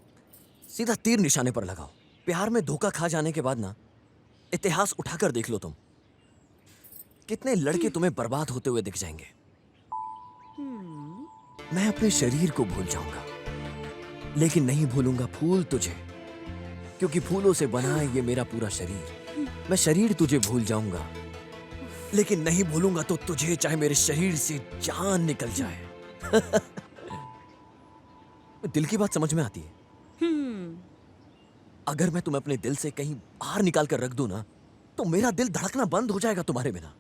सीधा तीर निशाने पर लगाओ। प्यार में धोखा खा जाने के बाद ना इतिहास उठाकर देख लो तुम, कितने लड़के तुम्हें बर्बाद होते हुए दिख जाएंगे। मैं अपने शरीर को भूल जाऊंगा लेकिन नहीं भूलूंगा फूल तुझे, क्योंकि फूलों से बना है ये मेरा पूरा शरीर। मैं शरीर तुझे भूल जाऊंगा लेकिन नहीं भूलूंगा तो तुझे, चाहे मेरे शरीर से जान निकल जाए। दिल की बात समझ में आती है? अगर मैं तुम्हें अपने दिल से कहीं बाहर निकाल कर रख दूं ना तो मेरा दिल धड़कना बंद हो जाएगा तुम्हारे बिना।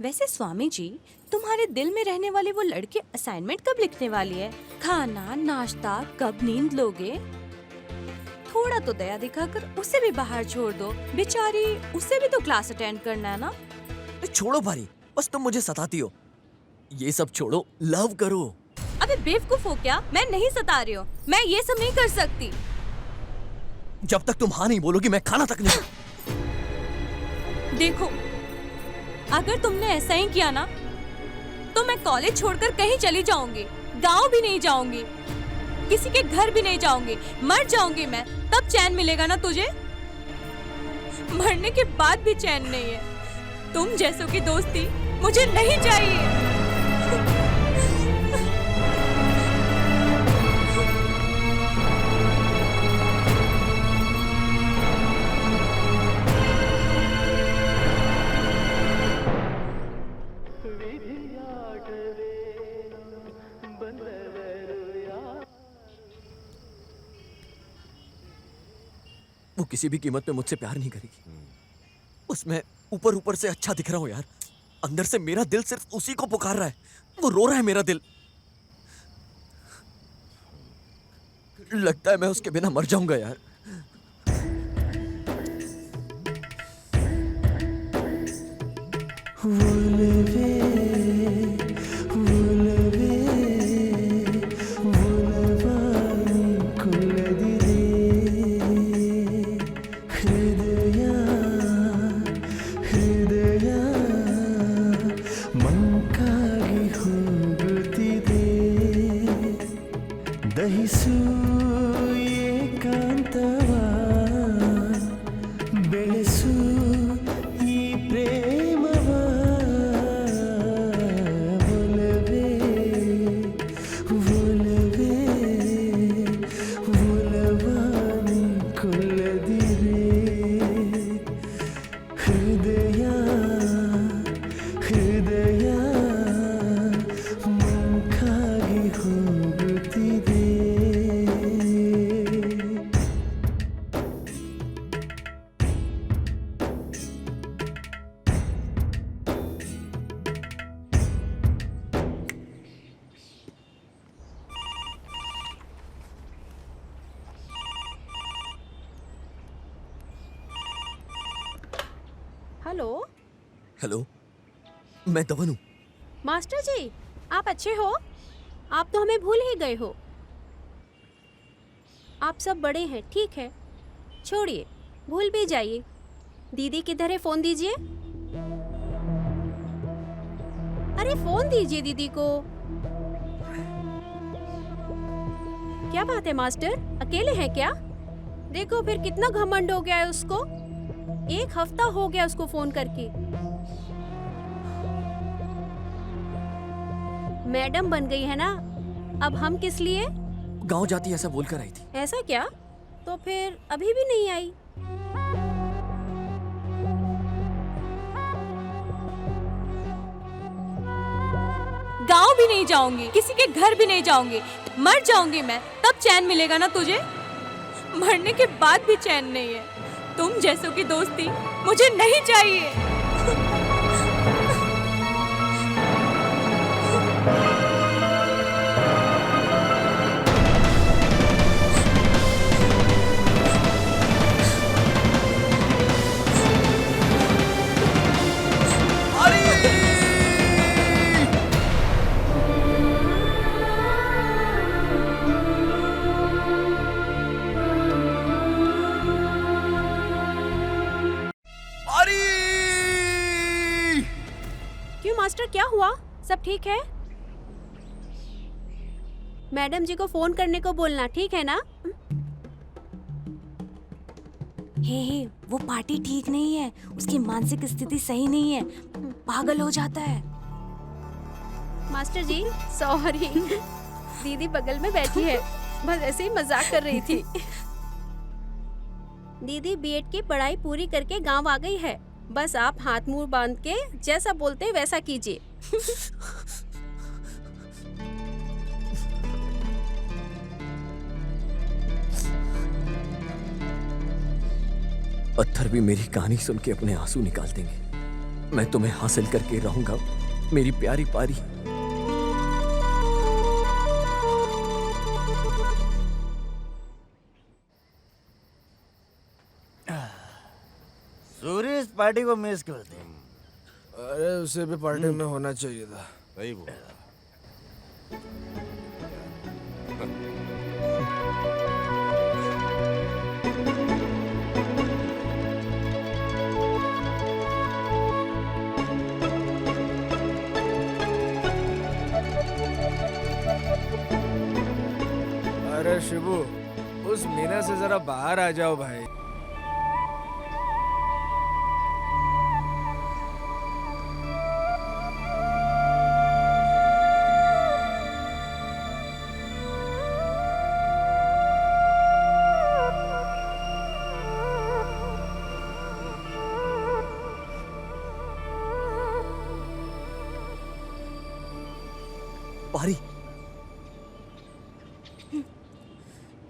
वैसे स्वामी जी, तुम्हारे दिल में रहने वाली वो लड़की असाइनमेंट कब लिखने वाली है? खाना नाश्ता कब नींद लोगे? थोड़ा तो दया दिखाकर उसे भी बाहर छोड़ दो, बेचारी उसे भी तो क्लास अटेंड करना है ना। छोड़ो भारी, बस तुम मुझे सताती हो। ये सब छोड़ो, लव करो। अबे बेवकूफ हो क्या? मैं नहीं सता रही हूँ, मैं ये सब नहीं कर सकती। जब तक तुम हाँ नहीं बोलोगी मैं खाना तक नहीं। देखो, अगर तुमने ऐसा ही किया ना तो मैं कॉलेज छोड़कर कहीं चली जाऊंगी, गांव भी नहीं जाऊंगी, किसी के घर भी नहीं जाऊंगी, मर जाऊंगी मैं, तब चैन मिलेगा ना तुझे? मरने के बाद भी चैन नहीं है। तुम जैसों की दोस्ती मुझे नहीं चाहिए। वो किसी भी कीमत पे मुझसे प्यार नहीं करेगी। उसमें ऊपर ऊपर से अच्छा दिख रहा हूं यार, अंदर से मेरा दिल सिर्फ उसी को पुकार रहा है। वो रो रहा है मेरा दिल। लगता है मैं उसके बिना मर जाऊंगा यार। ದಹಿಸು ಏಕಾಂತವ ಬೆಳೆಸು ಈ ಪ್ರೇಮವ ಒಲವೇ ಒಲವೇ ಒಲವಾನಿ ಕೊಲ್ಲದಿರೇ ಹೃದಯ ಹೃದಯ ಮಂಕಾಗಿ ಹೋಗುತ್ತಿದೆ. हेलो हेलो, मैं धवन हूँ। मास्टर जी, आप अच्छे हो? आप तो हमें भूल ही गए हो। आप सब बड़े हैं, ठीक है, छोड़िए, भूल भी जाइए। दीदी किधर है? फोन दीजिए। अरे फोन दीजिए दीदी को। क्या बात है मास्टर, अकेले हैं क्या? देखो फिर कितना घमंड हो गया है उसको। 1 हफ्ता हो गया उसको फोन करके। मैडम बन गई है ना, अब हम किस लिए? गांव जाती ऐसा बोलकर आई थी। ऐसा क्या? तो फिर अभी भी नहीं आई? गांव भी नहीं जाऊंगी, किसी के घर भी नहीं जाऊंगी, मर जाऊंगी मैं, तब चैन मिलेगा ना तुझे? मरने के बाद भी चैन नहीं है। तुम जैसों की दोस्ती मुझे नहीं चाहिए। क्यों मास्टर, क्या हुआ? सब ठीक है? मैडम जी को फोन करने को बोलना, ठीक है ना? हे, वो पार्टी ठीक नहीं है, उसकी मानसिक स्थिति सही नहीं है, पागल हो जाता है। मास्टर जी सॉरी, दीदी बगल में बैठी है, बस ऐसे ही मजाक कर रही थी। दीदी बीएड की पढ़ाई पूरी करके गांव आ गई है, बस आप हाथ मुंह बांध के जैसा बोलते हैं वैसा कीजिए। पत्थर भी मेरी कहानी सुन के अपने आंसू निकाल देंगे। मैं तुम्हें हासिल करके रहूंगा, मेरी प्यारी पारी। सूर्य इस पार्टी को मिस करते हैं। अरे उसे भी पार्टी में होना चाहिए था। सही बोला। अरे शिबू, उस मीना से जरा बाहर आ जाओ भाई। पारी,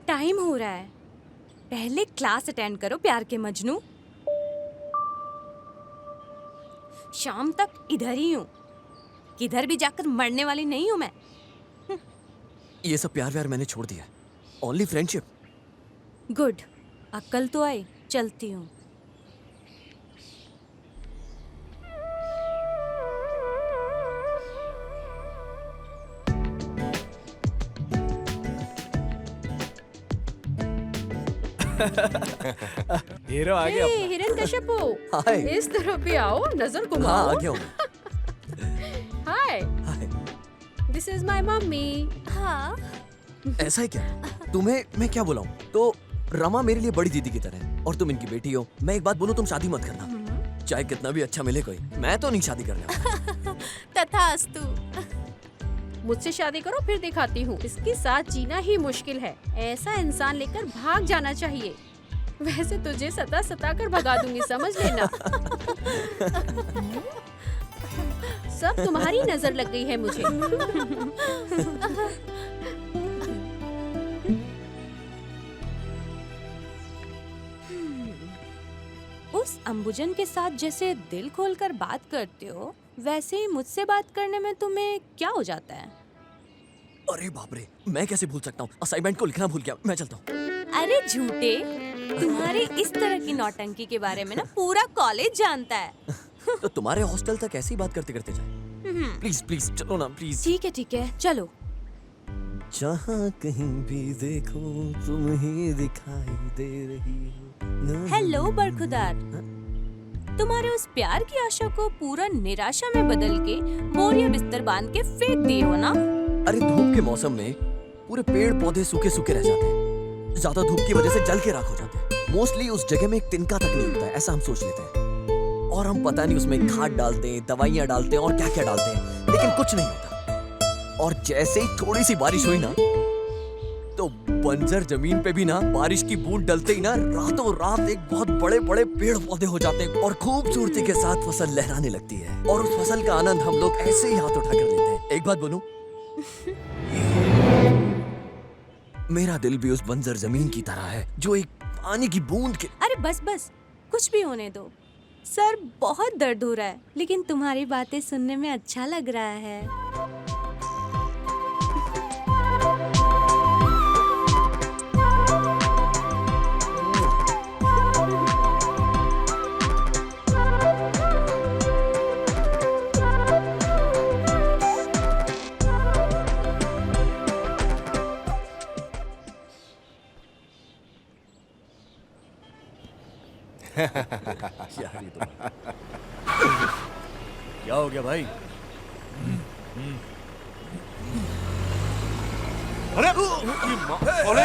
टाइम हो रहा है, पहले क्लास अटेंड करो प्यार के मजनू। शाम तक इधर ही हूँ, किधर भी जाकर मरने वाली नहीं हूँ मैं। ये सब प्यार व्यार मैंने छोड़ दिया है। Only friendship. गुड, अक्ल तो आई, चलती हूँ। हीरो आ गया हे अपना। हिरण्यकश्यपु, हाय। इस तरफ भी आओ, नजर हाँ घुमाओ। आ गया हूँ। Hi, hi. This is my mummy. हाँ ऐसा है क्या? तुम्हें मैं क्या बोला हूँ? तो रमा मेरे लिए बड़ी दीदी की तरह है और तुम इनकी बेटी हो। मैं एक बात बोलूँ, तुम शादी मत करना, चाहे कितना भी अच्छा मिले कोई। मैं तो नहीं शादी करने वाला। तथास्तु। मुझसे शादी करो, फिर दिखाती हूँ। इसके साथ जीना ही मुश्किल है। ऐसा इंसान लेकर भाग जाना चाहिए। वैसे तुझे सता कर भगा दूंगी, समझ लेना। सब तुम्हारी नजर लग गई है मुझे। उस अंबुजन के साथ जैसे दिल खोलकर बात करते हो, वैसे ही मुझसे बात करने में तुम्हें क्या हो जाता है? अरे बाप रे, मैं कैसे भूल सकता हूँ? असाइनमेंट को लिखना भूल गया, मैं चलता हूँ। अरे झूठे, तुम्हारी इस तरह की नौटंकी के बारे में ना पूरा कॉलेज जानता है। तो तुम्हारे हॉस्टल तक ऐसी बात करते करते जाए। प्लीज प्लीज चलो ना प्लीज। ठीक है, चलो। जहाँ कहीं भी देखो तुम ही दिखाई दे रही हो। हेलो बरखुदार, तुम्हारे उस प्यार की आशा को पूरा निराशा में बदल के बोरिया बिस्तर बांध के फेंक दिए हो ना? अरे धूप के मौसम में पूरे पेड़ पौधे सूखे सूखे रह जाते हैं। ज्यादा धूप की वजह से जल के राख हो जाते हैं। मोस्टली उस जगह में एक तिनका तक नहीं होता है, ऐसा हम सोच लेते हैं। और हम पता नहीं उसमें खाद डालते हैं, दवाइयाँ डालते हैं और क्या क्या डालते हैं, लेकिन कुछ नहीं होता। और जैसे ही थोड़ी सी बारिश हुई ना, तो बंजर जमीन पे भी ना बारिश की बूंद डलते ही ना रातों रात एक बहुत बड़े बड़े पेड़ पौधे हो जाते हैं और खूबसूरती के साथ फसल लहराने लगती है। और उस फसल का आनंद हम लोग ऐसे ही हाथ उठा कर लेते हैं। एक बात बोलूं, मेरा दिल भी उस बंजर जमीन की तरह है जो एक पानी की बूंद के। अरे बस कुछ भी होने दो। सर बहुत दर्द हो रहा है, लेकिन तुम्हारी बातें सुनने में अच्छा लग रहा है। क्या हो गया भाई? अरे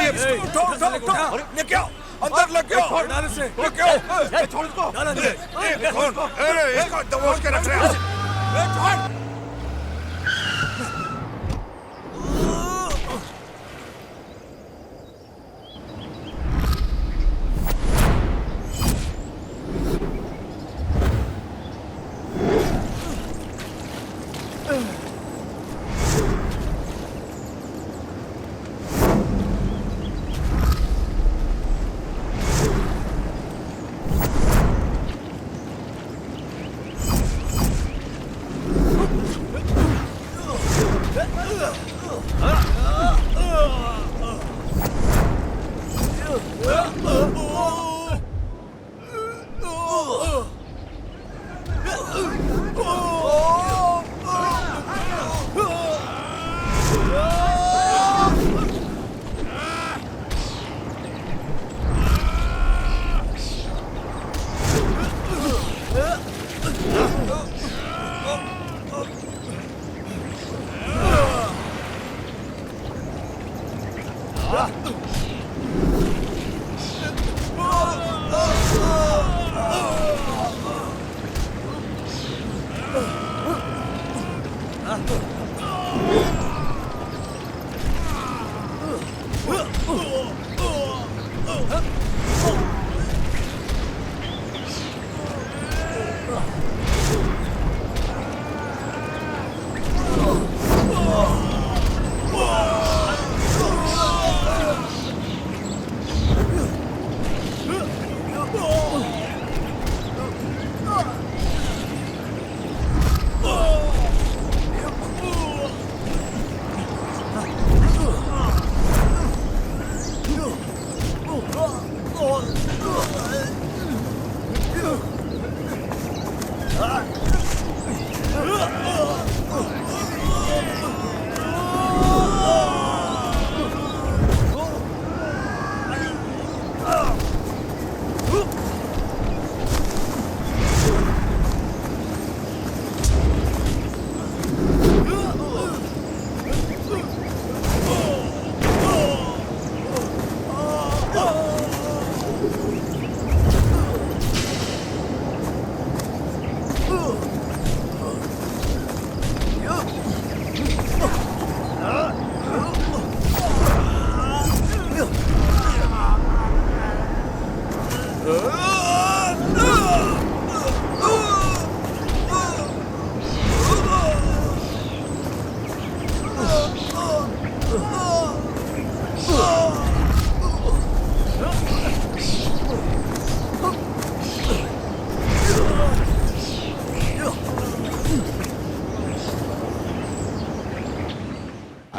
ये उठो, ये क्या? अंदर लग गया। डाल इसे। ये क्या? छोड़ इसको। डाल अंदर। ये कौन? अरे इसको दबोच के रख रहे हो। ए, छोड़।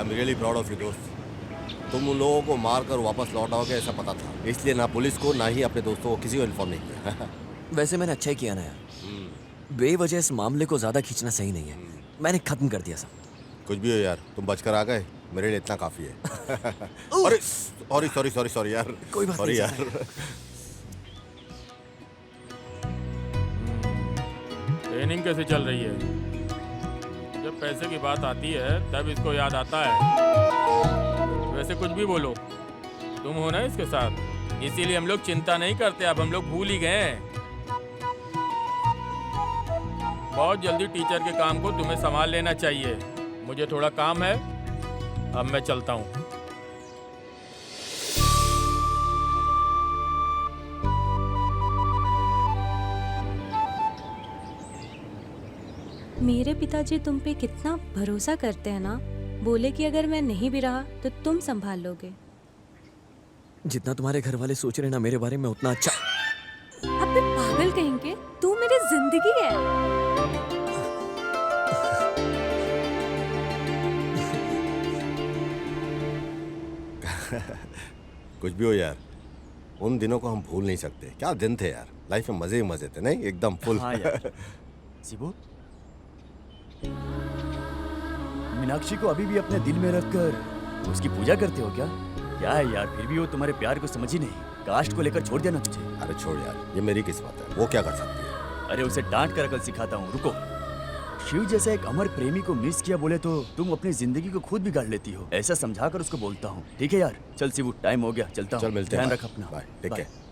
I'm really proud of you दोस्त। तुम उन लोगों को मार कर वापस लौट आओगे ऐसा पता था, इसलिए ना पुलिस को ना ही अपने दोस्तों को किसी को इन्फॉर्म नहीं किया। वैसे मैंने अच्छा ही किया ना यार, बेवजह इस मामले को ज्यादा खींचना सही नहीं है। मैंने खत्म कर दिया सब। कुछ भी हो यार, तुम बचकर आ गए, मेरे लिए इतना काफी है। अरे सॉरी यार, कोई बात सॉरी नहीं यार। ट्रेनिंग कैसे चल रही है? जब पैसे की बात आती है तब इसको याद आता है। वैसे कुछ भी बोलो, तुम हो ना इसके साथ, इसीलिए हम लोग चिंता नहीं करते। अब हम लोग भूल ही गए हैं। बहुत जल्दी टीचर के काम को तुम्हें संभाल लेना चाहिए। मुझे थोड़ा काम है, अब मैं चलता हूँ। मेरे पिताजी तुम पे कितना भरोसा करते हैं ना। बोले कि अगर मैं नहीं भी रहा तो तुम संभाल लोगे। जितना तुम्हारे घर वाले सोच रहे ना मेरे बारे में उतना अच्छा। अबे पागल कहेंगे, तू मेरी जिंदगी है। कुछ भी हो यार, उन दिनों को हम भूल नहीं सकते। क्या दिन थे यार, लाइफ में मजे ही मजे थे, नहीं एकदम फुल। हाँ यार। शिबू, मीनाक्षी को अभी भी अपने दिल में रखकर उसकी पूजा करते हो क्या? क्या है यार, फिर भी वो तुम्हारे प्यार को समझ ही नहीं। कास्ट को लेकर छोड़ दिया ना तुझे। अरे छोड़ यार, ये मेरी किस्मत है, वो क्या कर सकती है। अरे उसे डांट कर अकल सिखाता हूँ, रुको। शिव जैसा एक अमर प्रेमी को मिस किया बोले तो तुम अपनी जिंदगी को खुद बिगाड़ लेती हो, ऐसा समझाकर उसको बोलता हूँ। ठीक है यार, चल शिवू, टाइम हो गया, चलता हूँ। चल मिलते हैं, ध्यान रख अपना। Bye, take care.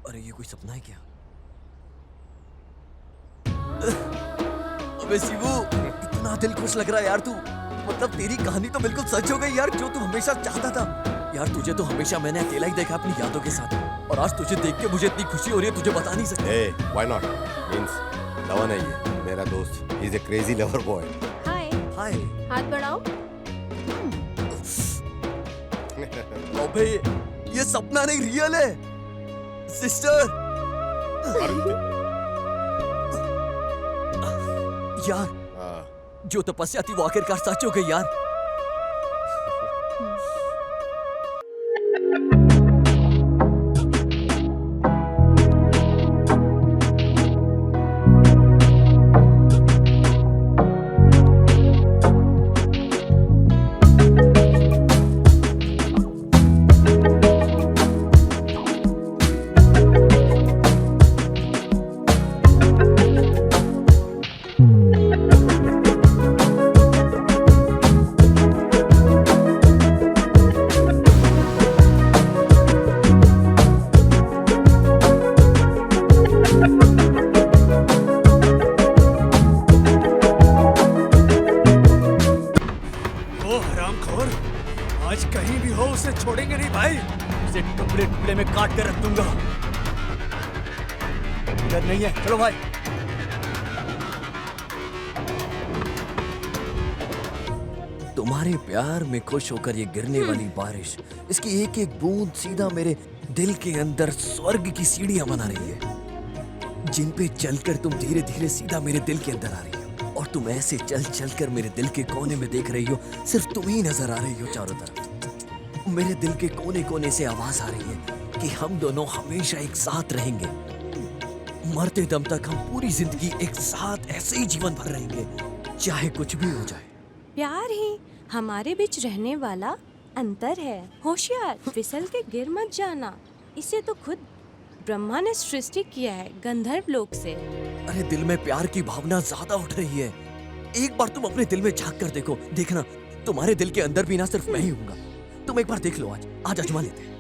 अरे ये कोई सपना है क्या? अबे शिवू, इतना दिल खुश लग रहा है यार तू। मतलब तेरी कहानी तो बिल्कुल सच हो गई यार, जो तू हमेशा चाहता था। यार तुझे तो हमेशा मैंने अकेला ही देखा अपनी यादों के साथ, और आज तुझे देख के मुझे इतनी खुशी हो रही है, तुझे बता नहीं सकता। Hey, why not? Means लवन है ये, मेरा दोस्त। He's a crazy lover boy. हाय, हाय। हाथ बढ़ाओ। अबे ये सपना नहीं, रियल है सिस्टर। यार जो तपस्या थी वो आखिरकार सच हो गई यार। आज कहीं भी हो उसे छोड़ेंगे नहीं भाई। उसे टुकड़े टुकड़े में काट कर रख दूंगा। इधर नहीं है, चलो भाई। तुम्हारे प्यार में खुश होकर ये गिरने वाली बारिश, इसकी एक एक बूंद सीधा मेरे दिल के अंदर स्वर्ग की सीढ़ियां बना रही है, जिन पे चलकर तुम धीरे धीरे सीधा मेरे दिल के अंदर आ रही हो। और तुम ऐसे चल चल कर मेरे दिल के कोने में देख रही हो, सिर्फ तुम ही नजर आ रही हो चारों तरफ। मेरे दिल के कोने कोने से आवाज आ रही है कि हम दोनों हमेशा एक साथ रहेंगे, मरते दम तक हम पूरी जिंदगी एक साथ ऐसे ही जीवन भर रहेंगे, चाहे कुछ भी हो जाए। प्यार ही हमारे बीच रहने वाला अंतर है। होशियार, फिसल के गिर मत जाना। इसे तो खुद ब्रह्मा ने सृष्टि किया है गंधर्व लोक से। अरे दिल में प्यार की भावना ज्यादा उठ रही है। एक बार तुम अपने दिल में झांक कर देखो, देखना तुम्हारे दिल के अंदर भी ना सिर्फ मैं ही हूँगा। तुम एक बार देख लो, आज आजमा लेते हैं।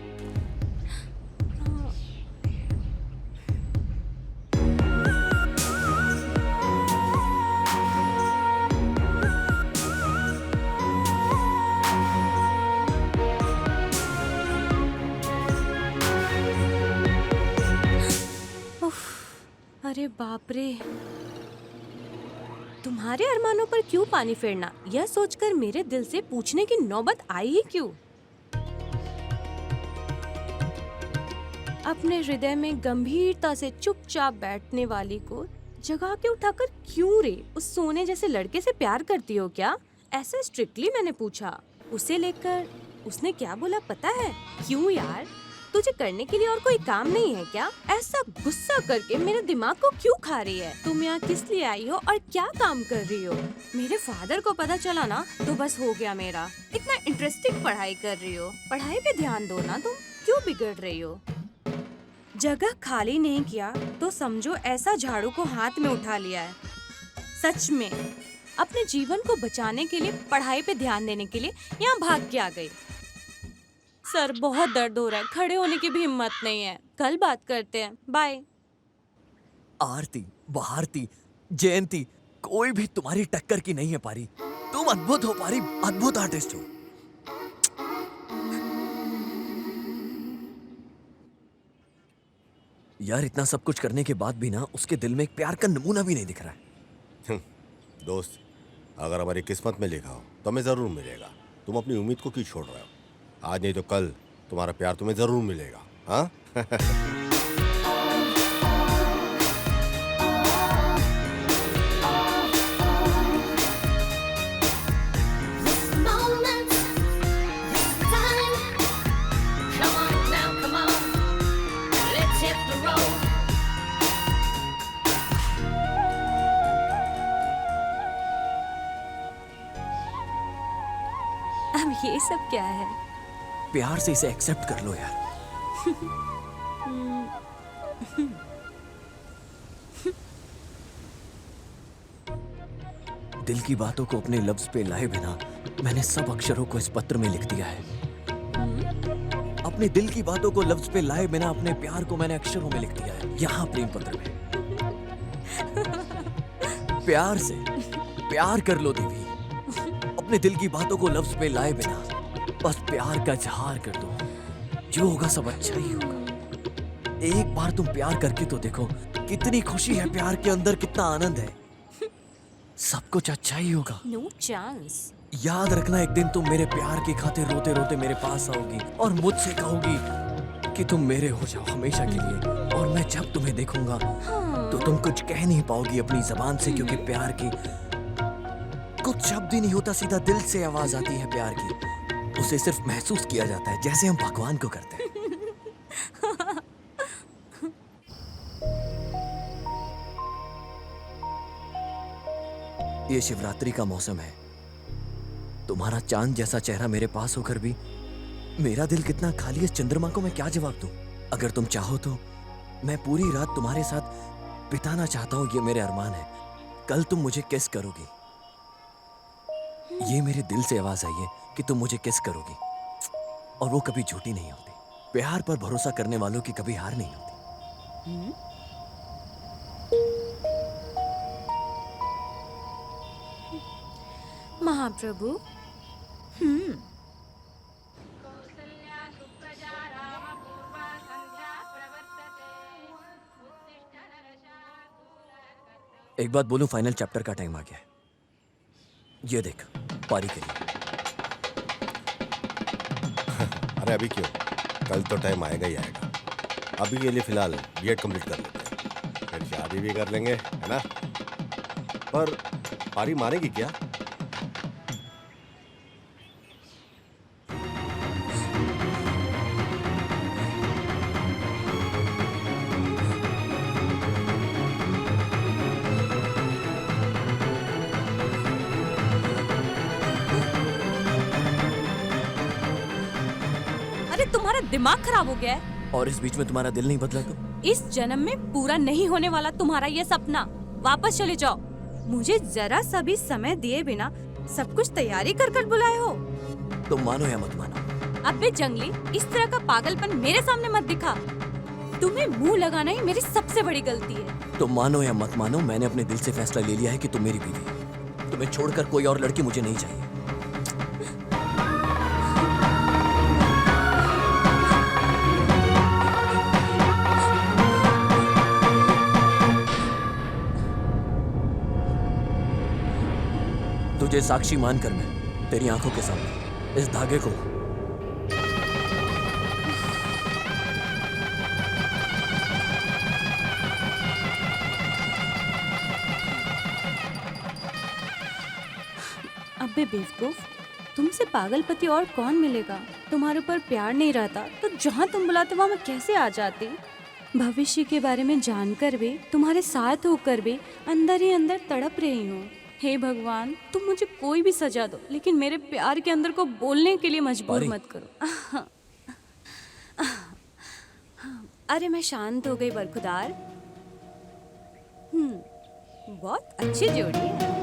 अरे बाप रे, तुम्हारे अरमानों पर क्यों पानी फेरना, यह सोचकर मेरे दिल से पूछने की नौबत आई ही क्यों? अपने हृदय में गंभीरता से चुपचाप बैठने वाली को जगा के उठाकर क्यों रे, उस सोने जैसे लड़के से प्यार करती हो क्या? ऐसा स्ट्रिक्टली मैंने पूछा। उसे लेकर उसने क्या बोला पता है? क्यों यार, तुझे करने के लिए और कोई काम नहीं है क्या? ऐसा गुस्सा करके मेरे दिमाग को क्यों खा रही है? तुम यहाँ किस लिए आई हो और क्या काम कर रही हो? मेरे फादर को पता चला ना तो बस हो गया मेरा। इतना इंटरेस्टिंग पढ़ाई कर रही हो, पढ़ाई पे ध्यान दो ना, तुम क्यों बिगड़ रही हो? जगह खाली नहीं किया तो समझो ऐसा झाड़ू को हाथ में उठा लिया है। सच में अपने जीवन को बचाने के लिए, पढ़ाई पे ध्यान देने के लिए यहाँ भाग के आ गई। सर बहुत दर्द हो रहा है, खड़े होने की भी हिम्मत नहीं है। कल बात करते हैं, बाय। आरती, भारती, जयंती, कोई भी तुम्हारी टक्कर की नहीं है पारी। तुम अद्भुत हो पारी, अद्भुत आर्टिस्ट हो। यार इतना सब कुछ करने के बाद भी ना उसके दिल में एक प्यार का नमूना भी नहीं दिख रहा है। दोस्त, अगर हमारी किस्मत में लिखा हो तो हमें जरूर मिलेगा। तुम अपनी उम्मीद को क्यों छोड़ रहे हो? आज नहीं तो कल तुम्हारा प्यार तुम्हें जरूर मिलेगा। हाँ? अब ये सब क्या है? प्यार से इसे एक्सेप्ट कर लो यार। दिल की बातों को अपने लफ्ज पे लाए बिना मैंने सब अक्षरों को इस पत्र में लिख दिया है। अपने दिल की बातों को लफ्ज पे लाए बिना अपने प्यार को मैंने अक्षरों में लिख दिया है, यहाँ प्रेम पत्र में। प्यार से प्यार कर लो देवी, अपने दिल की बातों को लफ्ज पे लाए बिना बस प्यार का इजहार कर दो। जो होगा सब अच्छा ही होगा। एक बार तुम प्यार करके तो देखो, कितनी खुशी है प्यार के अंदर, कितना आनंद है। सब कुछ अच्छा ही होगा। No chance. याद रखना, एक दिन तुम मेरे प्यार की खातिर रोते रोते मेरे पास आओगी और मुझसे कहोगी कि तुम मेरे हो जाओ हमेशा के लिए। और मैं जब तुम्हें देखूंगा तो तुम कुछ कह नहीं पाओगी अपनी जबान से, क्योंकि प्यार की कुछ शब्द ही नहीं होता, सीधा दिल से आवाज आती है प्यार की। उसे सिर्फ महसूस किया जाता है, जैसे हम भगवान को करते हैं। ये शिवरात्रि का मौसम है। तुम्हारा चांद जैसा चेहरा मेरे पास होकर भी मेरा दिल कितना खाली है। इस चंद्रमा को मैं क्या जवाब दूं? अगर तुम चाहो तो मैं पूरी रात तुम्हारे साथ बिताना चाहता हूं, ये मेरे अरमान है। कल तुम मुझे किस करोगी, ये मेरे दिल से आवाज आई है कि तुम मुझे किस करोगी, और वो कभी झूठी नहीं होती। प्यार पर भरोसा करने वालों की कभी हार नहीं होती। महाप्रभु, एक बात बोलूं, फाइनल चैप्टर का टाइम आ गया है। ये देख, पारी के लिए। अरे अभी क्यों, कल तो टाइम आएगा ही आएगा। अभी के लिए फिलहाल बीएड कंप्लीट कर लेते हैं, फिर शादी भी कर लेंगे, है ना? पर पारी मानेगी क्या? अरे तुम्हारा दिमाग खराब हो गया है? और इस बीच में तुम्हारा दिल नहीं बदला तो? इस जन्म में पूरा नहीं होने वाला तुम्हारा ये सपना। वापस चले जाओ। मुझे जरा सा भी समय दिए बिना सब कुछ तैयारी कर कर बुलाए हो। तुम मानो या मत मानो, अबे जंगली, इस तरह का पागलपन मेरे सामने मत दिखा। तुम्हें मुंह लगाना ही मेरी सबसे बड़ी गलती है। तुम मानो या मत मानो, मैंने अपने दिल से फैसला ले लिया है कि तुम मेरी बीवी हो। तुम्हें छोड़कर कोई और लड़की मुझे नहीं चाहिए। तुझे साक्षी मानकर मैं तेरी आंखों के सामने इस धागे को अबे बेवकूफ, तुमसे पागलपति और कौन मिलेगा? तुम्हारे ऊपर प्यार नहीं रहता तो जहाँ तुम बुलाते वहाँ मैं कैसे आ जाती? भविष्य के बारे में जानकर भी, तुम्हारे साथ होकर भी अंदर ही अंदर तड़प रही हूँ। हे भगवान, तुम मुझे कोई भी सजा दो, लेकिन मेरे प्यार के अंदर को बोलने के लिए मजबूर मत करो। अरे मैं शांत हो गई बरखुदार। बहुत अच्छी जोड़ी है।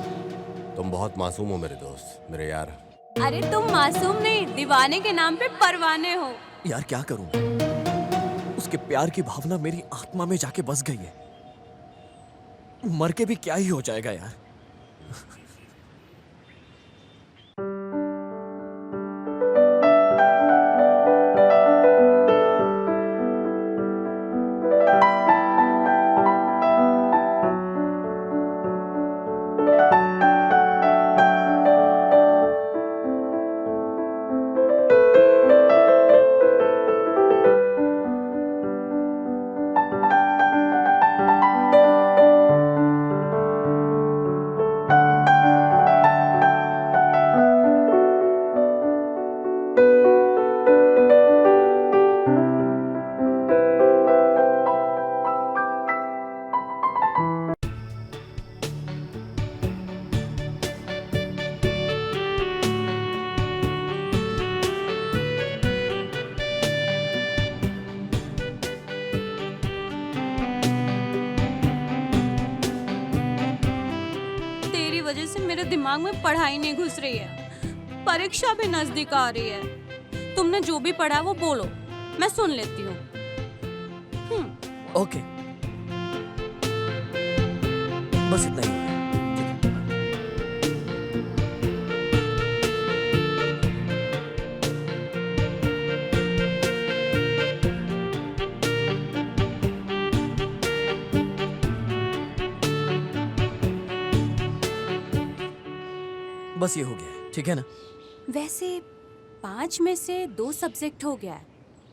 तुम बहुत मासूम हो मेरे दोस्त, मेरे यार। अरे तुम मासूम नहीं, दीवाने के नाम पे परवाने हो। यार क्या करूं? उसके प्यार की भावना मेरी आत्मा में जाके बस गई है। मर के भी क्या ही हो जाएगा यार। वजह से मेरे दिमाग में पढ़ाई नहीं घुस रही है। परीक्षा भी नजदीक आ रही है। तुमने जो भी पढ़ा वो बोलो, मैं सुन लेती हूँ। ओके, बस इतना ही। बस ये हो गया, ठीक है ना? वैसे 5 में से 2 सब्जेक्ट हो गया है।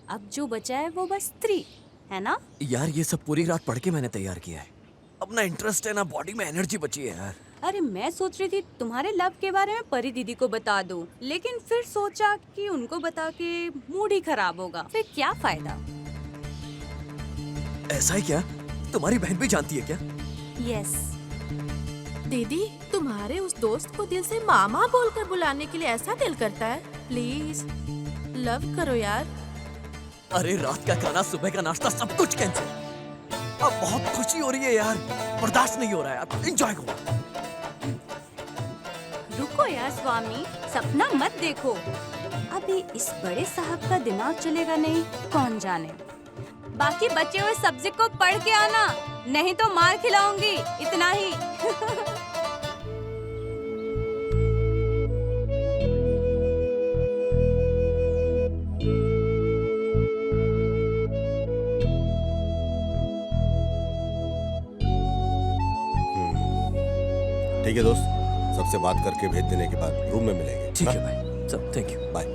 अब जो बचा है वो बस 3 है ना? यार ये सब पूरी रात पढ़ के मैंने तैयार किया है। अपना इंटरेस्ट है ना, बॉडी में एनर्जी बची है यार। अरे मैं सोच रही थी तुम्हारे लव के बारे में परी दीदी को बता दूं, लेकिन फिर सोचा कि उनको बता के मूड ही खराब होगा, फिर क्या फायदा। ऐसा ही क्या? तुम्हारी बहन भी जानती है क्या? यस। दीदी, तुम्हारे उस दोस्त को दिल से मामा बोलकर बुलाने के लिए ऐसा दिल करता है? प्लीज लव करो यार। अरे रात का खाना, सुबह का नाश्ता, सब कुछ कैंसिल। अब बहुत खुशी हो रही है यार, बर्दाश्त नहीं हो रहा है यार। एंजॉय करो। रुको यार स्वामी, सपना मत देखो। अभी इस बड़े साहब का दिमाग चलेगा नहीं, कौन जाने। बाकी बचे हुए सब्जेक्ट को पढ़ के आना, नहीं तो मार खिलाऊंगी, इतना ही। ठीक है दोस्त, सबसे बात करके भेज देने के बाद रूम में मिलेंगे। ठीक है भाई, सब थैंक यू, बाय।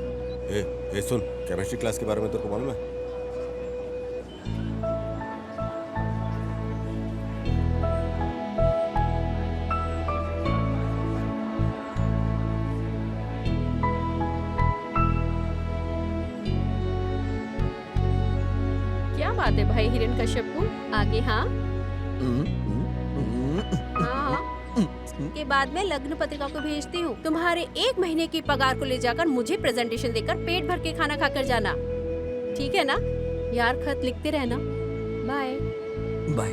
ए सुन, केमिस्ट्री क्लास के बारे में तेरे को मालूम है? क्या बात है भाई हिरण्यकश्यप, आगे हाँ हाँ के बाद में लग्न पत्रिका को भेजती हूँ। तुम्हारे 1 महीने की पगार को ले जाकर मुझे प्रेजेंटेशन देकर पेट भर के खाना खाकर जाना, ठीक है ना यार? खत लिखते रहना। Bye bye.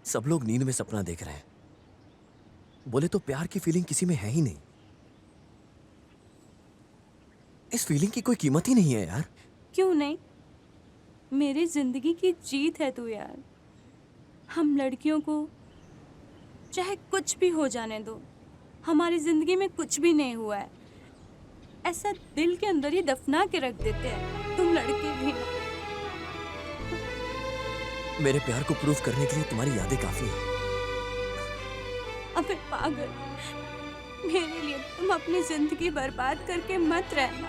सब लोग नींद में सपना देख रहे हैं। बोले तो प्यार की फीलिंग किसी में है ही नहीं। इस फीलिंग की कोई कीमत ही नहीं है यार। क्यों नहीं? मेरी जिंदगी की जीत है तू यार। हम लड़कियों को चाहे कुछ भी हो जाने दो, हमारी जिंदगी में कुछ भी नहीं हुआ है ऐसा दिल के अंदर ही दफना के रख देते हैं। तुम लड़के भी। मेरे प्यार को प्रूव करने के लिए तुम्हारी यादें काफी हैं। अबे पागल, मेरे लिए तुम अपनी जिंदगी बर्बाद करके मत रहना।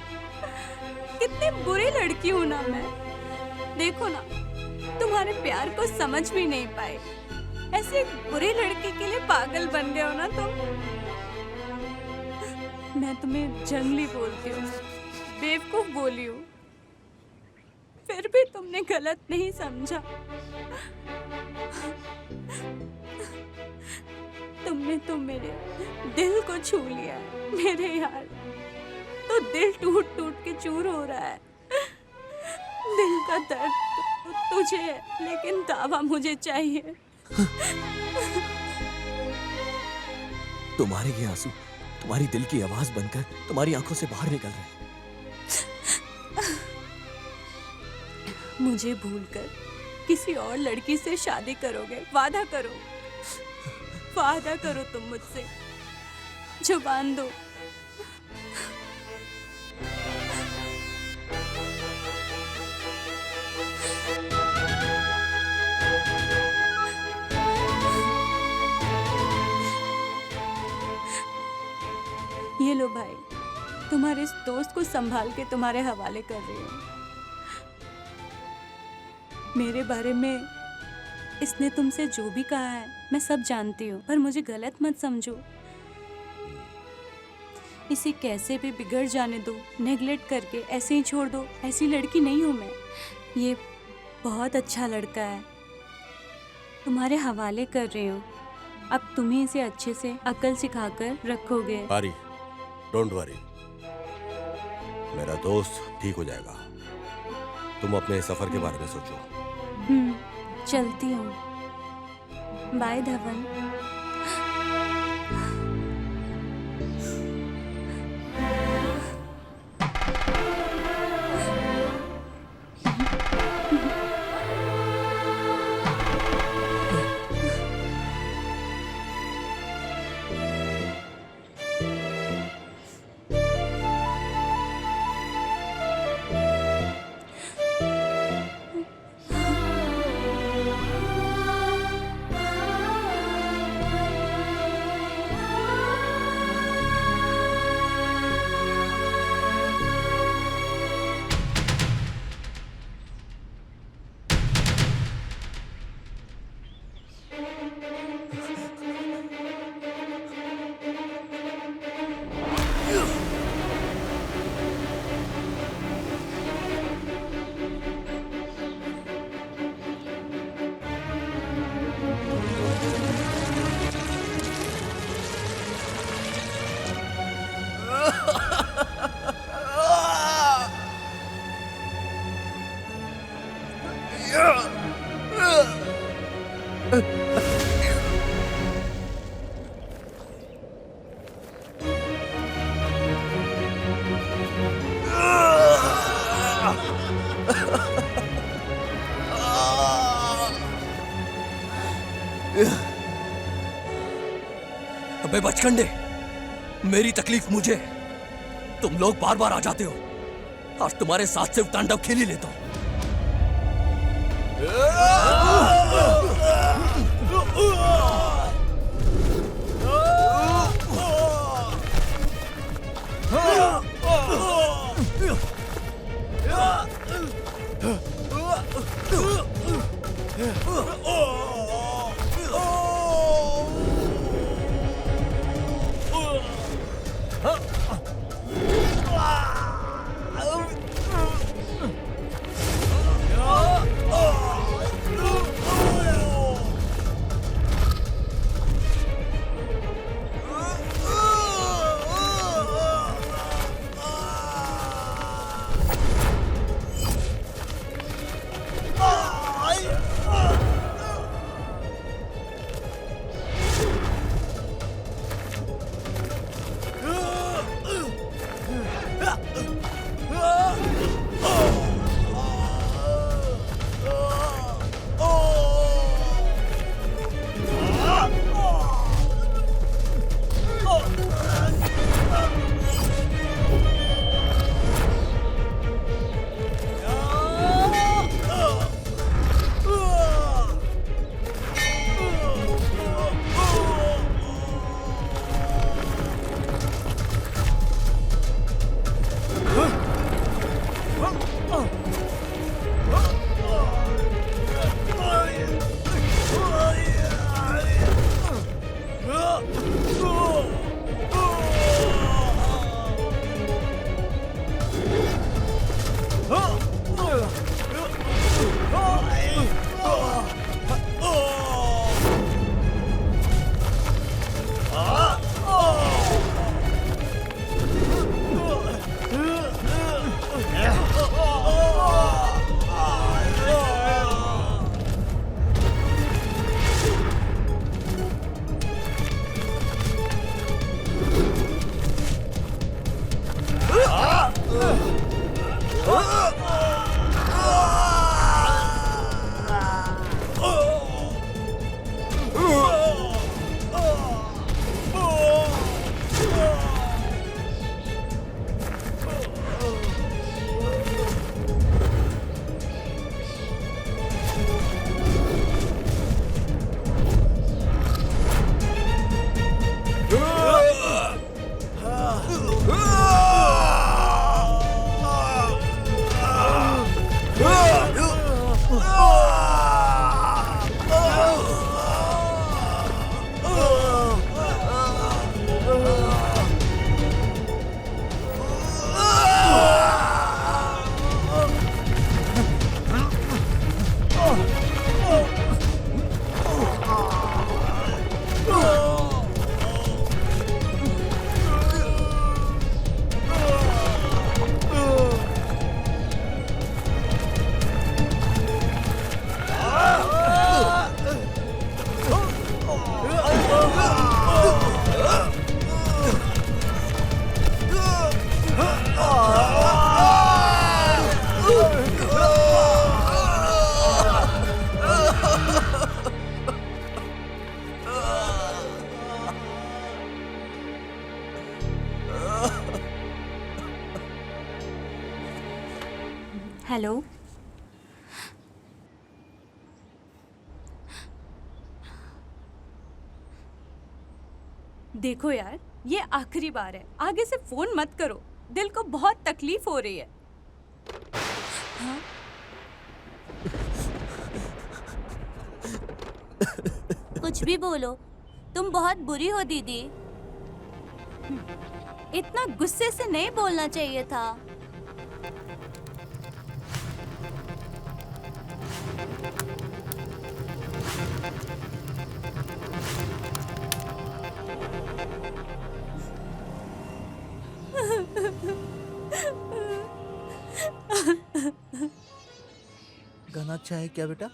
कितनी बुरी लड़की हूं ना मैं। देखो ना, तुम्हारे प्यार को समझ भी नहीं पाए। ऐसे एक बुरी लड़की के लिए पागल बन गए हो ना तुम। मैं तुम्हें जंगली बोलती हूँ, बेवकूफ बोली हूँ, फिर भी तुमने गलत नहीं समझा। तुमने तो मेरे दिल को छू लिया है मेरे यार। तो दिल टूट टूट के चूर हो रहा है। दिल का दर्द तो तुझे है, लेकिन दावा मुझे चाहिए। तुम्हारे ये आंसू तुम्हारी दिल की आवाज बनकर तुम्हारी आंखों से बाहर निकल रहे हैं। मुझे भूलकर किसी और लड़की से शादी करोगे? वादा करो, वादा करो तुम मुझसे। जुबान दो। ये लो भाई, तुम्हारे इस दोस्त को संभाल के तुम्हारे हवाले कर रही हूँ। मेरे बारे में इसने तुमसे जो भी कहा है मैं सब जानती हूँ, पर मुझे गलत मत समझो। इसे कैसे भी बिगड़ जाने दो, नेगलेक्ट करके ऐसे ही छोड़ दो। ऐसी लड़की नहीं हूँ मैं। ये बहुत अच्छा लड़का है, तुम्हारे हवाले कर रही हूँ। अब तुम्हें इसे अच्छे से अकल सिखाकर रखोगे। पारी, डोंट वरी, मेरा दोस्त ठीक हो जाएगा। तुम अपने सफर के बारे में सोचो। चलती हूँ। बाय धवन। अबे बचकंडे, मेरी तकलीफ मुझे, तुम लोग बार बार आ जाते हो और तुम्हारे साथ सिर्फ तांडव खेल ही लेता हूं। हेलो। देखो यार, ये आखिरी बार है, आगे से फोन मत करो, दिल को बहुत तकलीफ हो रही है। हाँ? कुछ भी बोलो, तुम बहुत बुरी हो दीदी। इतना गुस्से से नहीं बोलना चाहिए था। गाना अच्छा है क्या बेटा?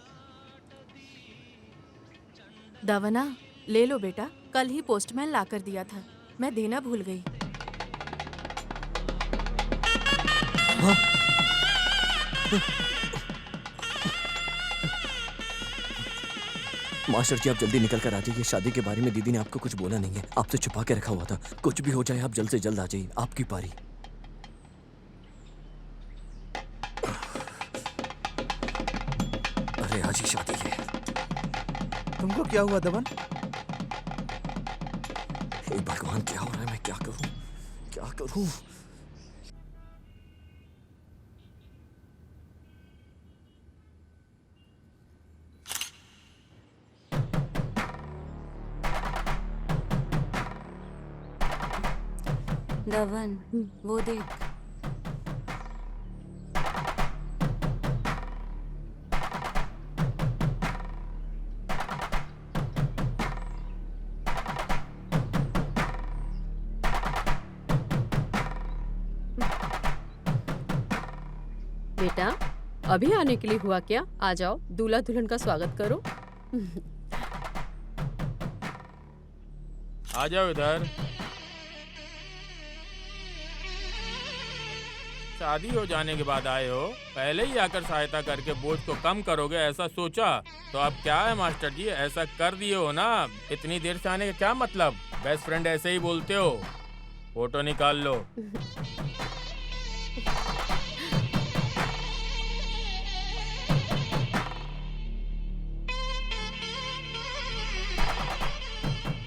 दवना ले लो बेटा, कल ही पोस्टमैन ला कर दिया था, मैं देना भूल गई। हाँ? मास्टर जी, आप जल्दी निकल कर आ जाइए। शादी के बारे में दीदी ने आपको कुछ बोला नहीं है, आपसे छुपा के रखा हुआ था। कुछ भी हो जाए आप जल्द से जल्द आ जाइए, आपकी पारी। अरे आज ही शादी है। तुमको क्या हुआ दमन? हे भगवान, क्या हो रहा है? मैं क्या करूं, क्या करूं? दवन, वो देख। बेटा, अभी आने के लिए हुआ क्या? आ जाओ, दूल्हा दुल्हन का स्वागत करो। आ जाओ इधर। शादी हो जाने के बाद आए हो, पहले ही आकर सहायता करके बोझ को कम करोगे ऐसा सोचा। तो अब क्या है मास्टर जी, ऐसा कर दिए हो ना, इतनी देर से आने का क्या मतलब। बेस्ट फ्रेंड ऐसे ही बोलते हो। फोटो निकाल लो।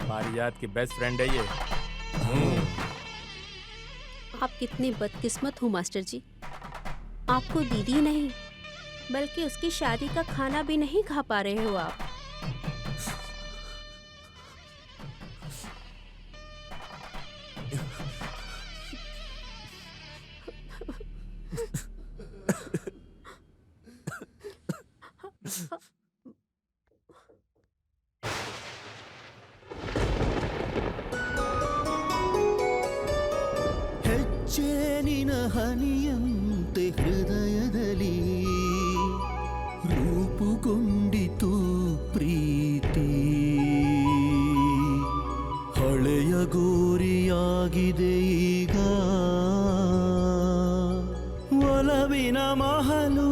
पारिजात की बेस्ट फ्रेंड है ये। आप कितने बदकिस्मत हो मास्टर जी, आपको दीदी नहीं बल्कि उसकी शादी का खाना भी नहीं खा पा रहे हो आप। ಹೆಜ್ಜೇನಿನ ಹನಿಯಂತೆ ಹೃದಯದಲ್ಲಿ ರೂಪುಗೊಂಡಿತು ಪ್ರೀತಿ ಹಳೆಯ ಗೋರಿಯಾಗಿದೆ ಈಗ ಒಲವಿನ ಮಹಲು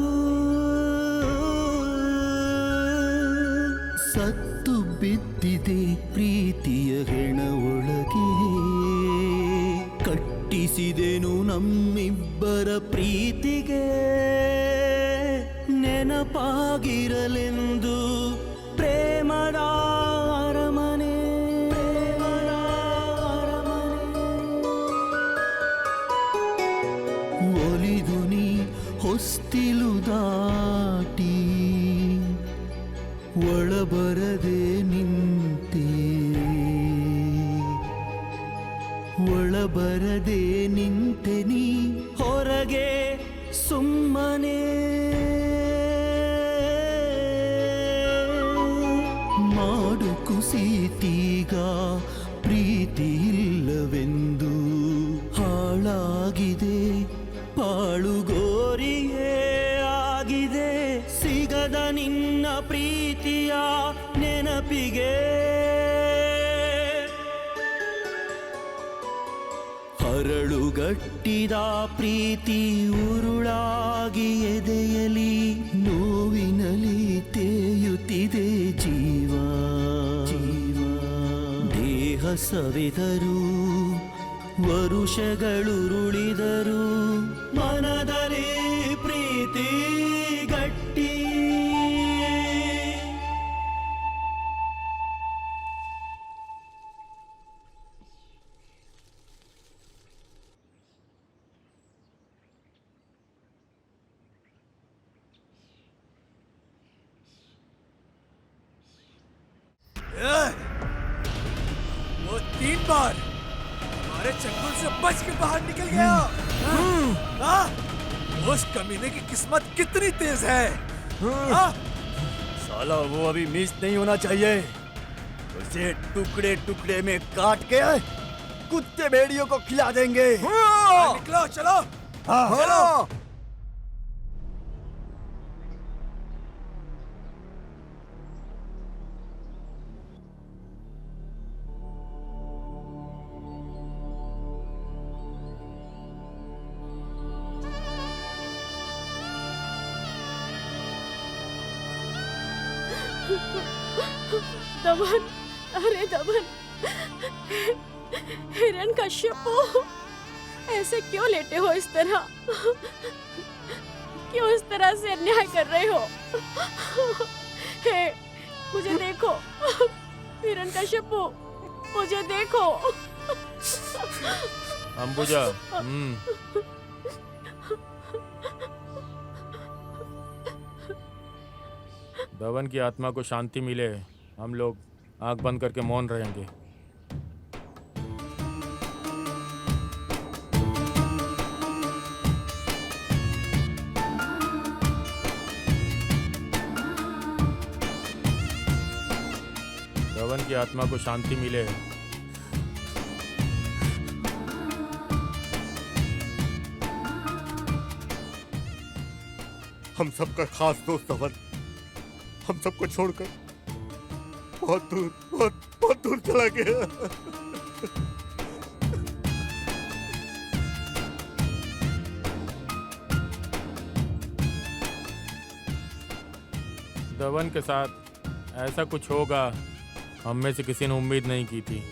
ಸತ್ತು ಬಿದ್ದಿದೆ ಪ್ರೀತಿಯ ಹೆಣ ಒಳಗೆ ಕಟ್ಟಿಸಿದೆನು ನಮ್ಮಿಬ್ಬರ ಪ್ರೀತಿಗೆ ನೆನಪಾಗಿರಲೆಂದು ಪ್ರೇಮದ ಅರಮನೆ ಒಲಿದು ನೀ ಹೊಸ್ತಿಲು ದಾಟಿ ಒಳಬರದೆ ನಿಂತೆ ಒಳಬರದೆ ನಿಂತೆ ನೀ ಹೊರಗೆ ಸುಮ್ಮನೆ ಮಾಡು ಕುಸಿತೀಗ ಪ್ರೀತಿ ಇಲ್ಲವೆಂದು ಹಾಳಾಗಿದೆ ಪಾಳುಗೋರಿಯೇ ಆಗಿದೆ ಸಿಗದ ನಿನ್ನ ಪ್ರೀತಿಯ ನೆನಪಿಗೆ ಹರಳುಗಟ್ಟಿದ ಪ್ರೀತಿ ಉರುಳಾಗಿ ಎದೆಯಲಿ ನೋವಿನಲಿ ತೇಯುತ್ತಿದೆ ಜೀವ ದೇಹ ಸವೆದರು ವರುಷಗಳುರುಳಿದರು ಮನದಲ್ಲಿ ಪ್ರೀತಿ ಗಟ್ಟಿ वो 3 बार हमारे चंगुल से बच के बाहर निकल गया। उस कमीने की किस्मत कितनी तेज है। साला वो अभी मिस नहीं होना चाहिए, उसे टुकड़े टुकड़े में काट के कुत्ते भेड़ियों को खिला देंगे। निकलो चलो। चलो। दमन, अरे दमन, हिरण्यकश्यप, ऐसे क्यों लेटे हो इस तरह? क्यों इस तरह से अन्याय कर रहे हो? हे, मुझे देखो, हिरण्यकश्यप, मुझे देखो। अंबुजा, दमन की आत्मा को शांति मिले, हम लोग आंख बंद करके मौन रहेंगे। दमन की आत्मा को शांति मिले। हम सबका खास दोस्त धवन हम सबको छोड़कर बहुत दूर चला गया। धवन के साथ ऐसा कुछ होगा हम में से किसी ने उम्मीद नहीं की थी।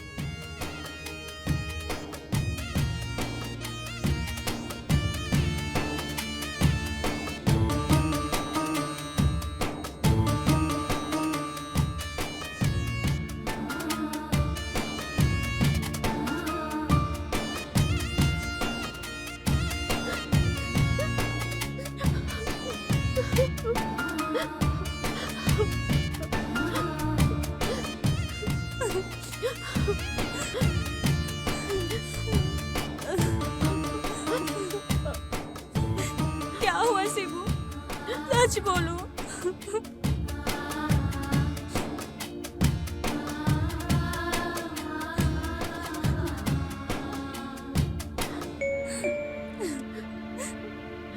क्या हुआ शिबू? सच बोलो।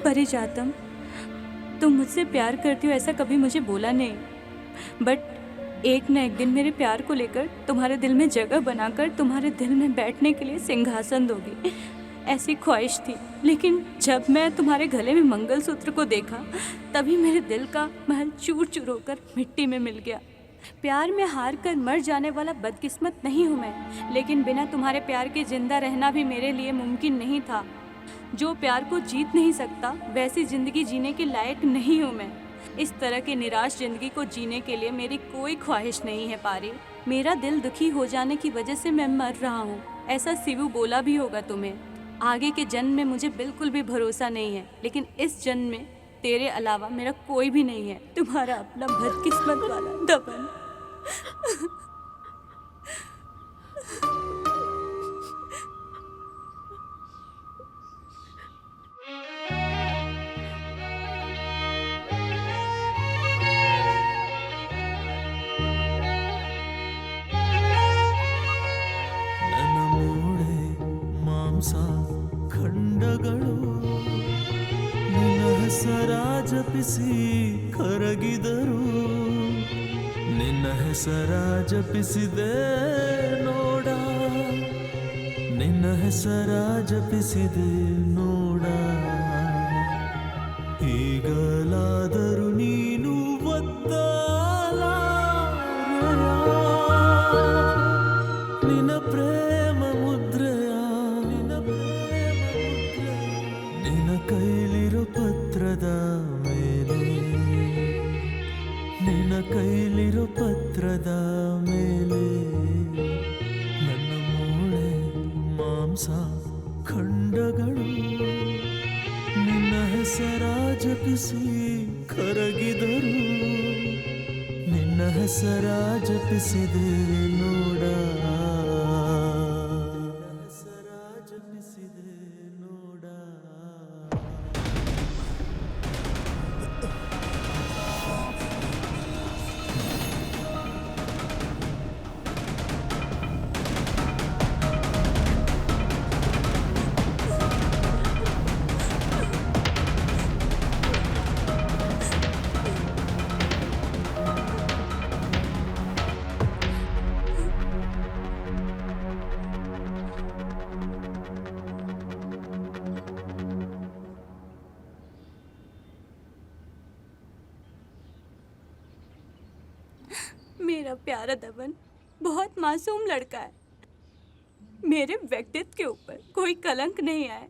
परिजातम, तुम मुझसे प्यार करती हो ऐसा कभी मुझे बोला नहीं, बट एक न एक दिन मेरे प्यार को लेकर तुम्हारे दिल में जगह बनाकर तुम्हारे दिल में बैठने के लिए सिंहासन दोगी, ऐसी ख्वाहिश थी। लेकिन जब मैं तुम्हारे गले में मंगलसूत्र को देखा तभी मेरे दिल का महल चूर चूर होकर मिट्टी में मिल गया। प्यार में हार कर मर जाने वाला बदकिस्मत नहीं हूँ मैं, लेकिन बिना तुम्हारे प्यार के जिंदा रहना भी मेरे लिए मुमकिन नहीं था। जो प्यार को जीत नहीं सकता वैसी जिंदगी जीने के लायक नहीं हूँ मैं। इस तरह की निराश जिंदगी को जीने के लिए मेरी कोई ख्वाहिश नहीं है पारी। मेरा दिल दुखी हो जाने की वजह से मैं मर रहा हूँ, ऐसा शिवू बोला भी होगा तुम्हें। आगे के जन्म में मुझे बिल्कुल भी भरोसा नहीं है, लेकिन इस जन्म में तेरे अलावा मेरा कोई भी नहीं है। तुम्हारा अपना बदकिस्मत वाला दबन। ನನ್ನ ಮೂಳೆ ಮಾಂಸ ಖಂಡಗಳು ನಿನ್ನ ಹೆಸರ ಜಪಿಸಿ ಕರಗಿದರು, ನಿನ್ನ ಹೆಸರ ಜಪಿಸಿದೆ ನೋಡ, ನಿನ್ನ ಹೆಸರ ಜಪಿಸಿದೆ ನೋಡ. ಈಗಲಾದರೂ ನೀನು ನಿನ್ನ ಪ್ರೇಮ ಮುದ್ರೆಯ, ನಿನ್ನ ಕೈಲಿರೋ ಪತ್ರದ ಮೇಲೆ, ನಿನ್ನ ಕೈಲಿರೋ ಪತ್ರದ ಮೇಲೆ ನನ್ನ ಮೂಳೆ ಮಾಂಸ ಖಂಡಗಳು ನಿನ್ನ ಹೆಸರ ಜಪಿಸಿ ಕರಗಿದರು, ನಿನ್ನ ಹೆಸರ ಜಪಿಸಿದೆ ನೋಡ, ಹೆಸರ ಜಪಿಸಿದೆ ನೋಡ. मेरा प्यारा दबन बहुत मासूम लड़का है। मेरे व्यक्तित्व के ऊपर कोई कलंक नहीं आया,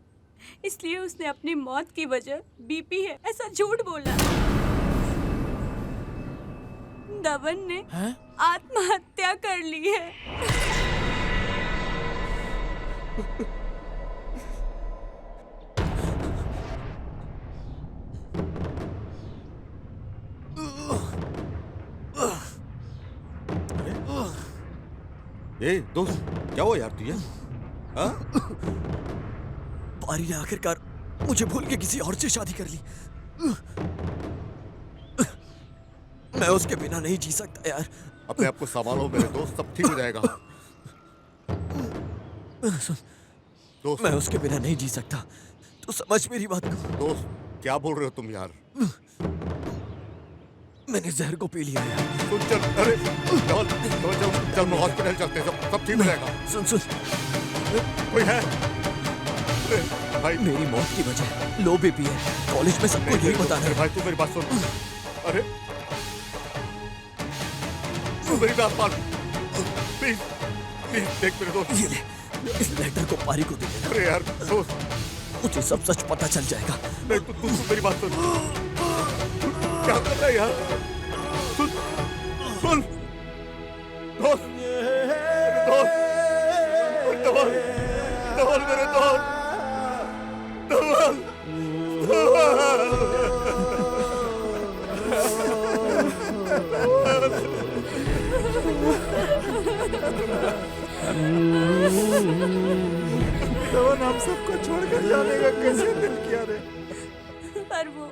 इसलिए उसने अपनी मौत की वजह बीपी है ऐसा झूठ बोला। दबन ने आत्महत्या कर ली है। ए दोस्त, क्या हुआ यार तुझे? हाँ? पारी ने आखिरकार मुझे भूल के किसी और से शादी कर ली। मैं उसके बिना नहीं जी सकता यार। अपने आप को संभालो मेरे दोस्त, सब ठीक हो जाएगा। दोस्त, मैं उसके बिना नहीं जी सकता, तू समझ मेरी बात को। दोस्त, क्या बोल रहे हो तुम यार? मैंने जहर को पी लिया यार। सुन चल, अरे चल मैं हॉस्पिटल चलते हैं, सब ठीक हो जाएगा। सुन कोई है? भाई मेरी मौत की वजह लो बीपी है, कॉलेज में सबको यही बताना है। भाई तू मेरी बात सुन। अरे तू मेरी बात मान प्लीज प्लीज देख मेरे दोस्त। ये ले, इस लेटर को पारी को दे देना। अरे यार दोस्त, उसे सब सच पता चल जाएगा। नहीं तू मेरी बात सुन। क्या कर रहा है यार? सुन सुन दोस्त, मेरे दोस्त, धवल, धवल मेरे दोस्त, धवल, धवल हम सबको छोड़कर जाने का कैसे दिल किया रे? पर वो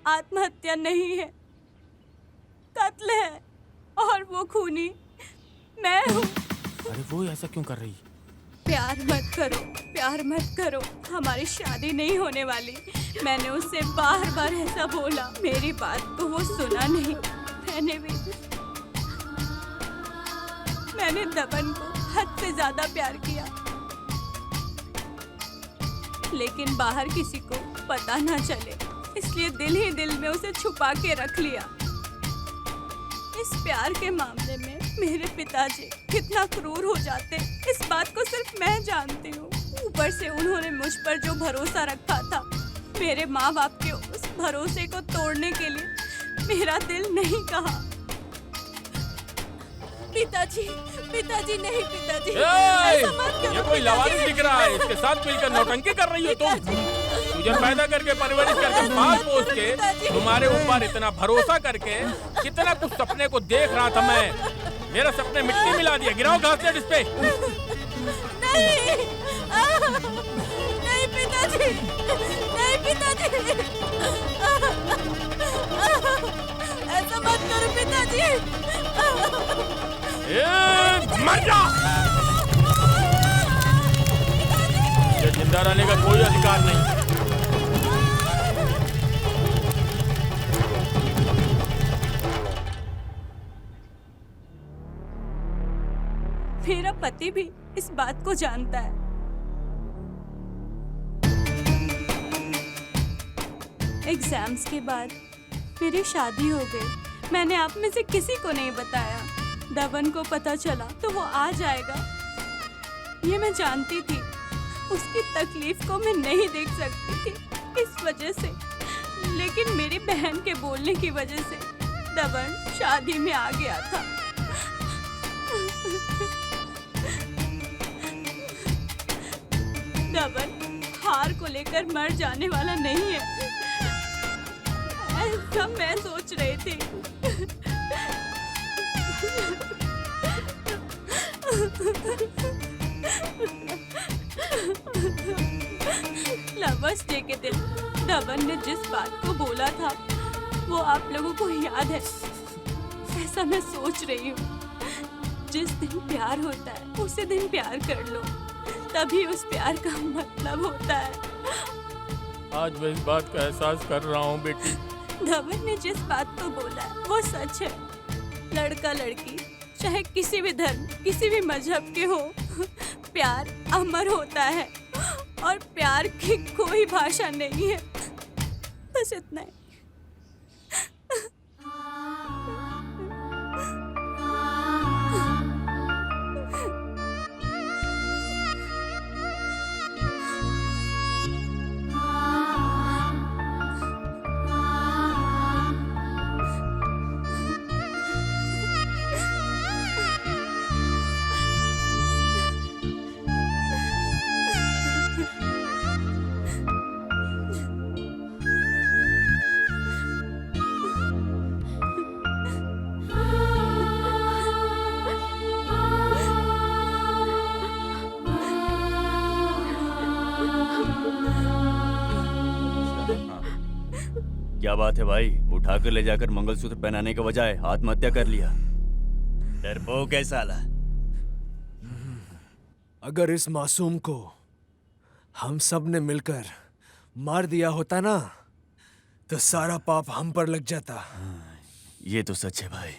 आत्महत्या नहीं है, कत्ल है, और वो खूनी मैं हूँ। अरे वो ऐसा क्यों कर रही? प्यार मत करो, प्यार मत करो, हमारी शादी नहीं होने वाली। मैंने उससे बार बार ऐसा बोला, मेरी बात को वो सुना नहीं। मैंने दबन को हद से ज्यादा प्यार किया, लेकिन बाहर किसी को पता ना चले, इसलिए दिल ही दिल में उसे छुपा के रख लिया। इस प्यार के मामले में मेरे पिताजी कितना क्रूर हो जाते, इस बात को सिर्फ मैं जानती हूँ। ऊपर से उन्होंने मुझ पर जो भरोसा रखा था, मेरे माँ बाप के उस भरोसे को तोड़ने के लिए मेरा दिल नहीं कहा। पिताजी, पिताजी नहीं, पिताजी ऐसा मत करो। ये कोई लवारिस दिख रहा है, इसके साथ मिलकर नौटंकी कर रही हो तुम। तुझे पैदा करके परवरिश करके पाल पोस के तुम्हारे ऊपर इतना भरोसा करके कितना कुछ सपने को देख रहा था मैं। मेरा सपने मिट्टी मिला दिया। गिराओ घासलेट इस पे। नहीं, नहीं पिताजी, नहीं पिताजी, ऐसा मत करो पिताजी। मर जा। ये जिंदा रहने का कोई अधिकार नहीं। मेरा पति भी इस बात को जानता है। एग्जाम्स के बाद मेरी शादी हो गई। मैंने आप में से किसी को नहीं बताया। दबन को पता चला तो वो आ जाएगा, ये मैं जानती थी। उसकी तकलीफ को मैं नहीं देख सकती थी इस वजह से, लेकिन मेरी बहन के बोलने की वजह से दबन शादी में आ गया था। दबन हार को लेकर मर जाने वाला नहीं है, ऐसा मैं सोच रही थी। लवर्स डे के दिन दबन ने जिस बात को बोला था वो आप लोगों को याद है, ऐसा मैं सोच रही हूँ। जिस दिन प्यार होता है उसी दिन प्यार कर लो, तभी उस प्यार का मतलब होता है। आज मैं इस बात का एहसास कर रहा हूँ बेटी। धवन ने जिस बात को बोला है वो सच है। लड़का लड़की चाहे किसी भी धर्म, किसी भी मजहब के हो, प्यार अमर होता है और प्यार की कोई भाषा नहीं है। बस इतना ही। क्या बात है भाई, उठाकर ले जाकर मंगलसूत्र पहनाने के बजाय आत्महत्या कर लिया। डरपोक है साला। अगर इस मासूम को हम सब ने मिलकर मार दिया होता ना, तो सारा पाप हम पर लग जाता। ये तो सच है भाई।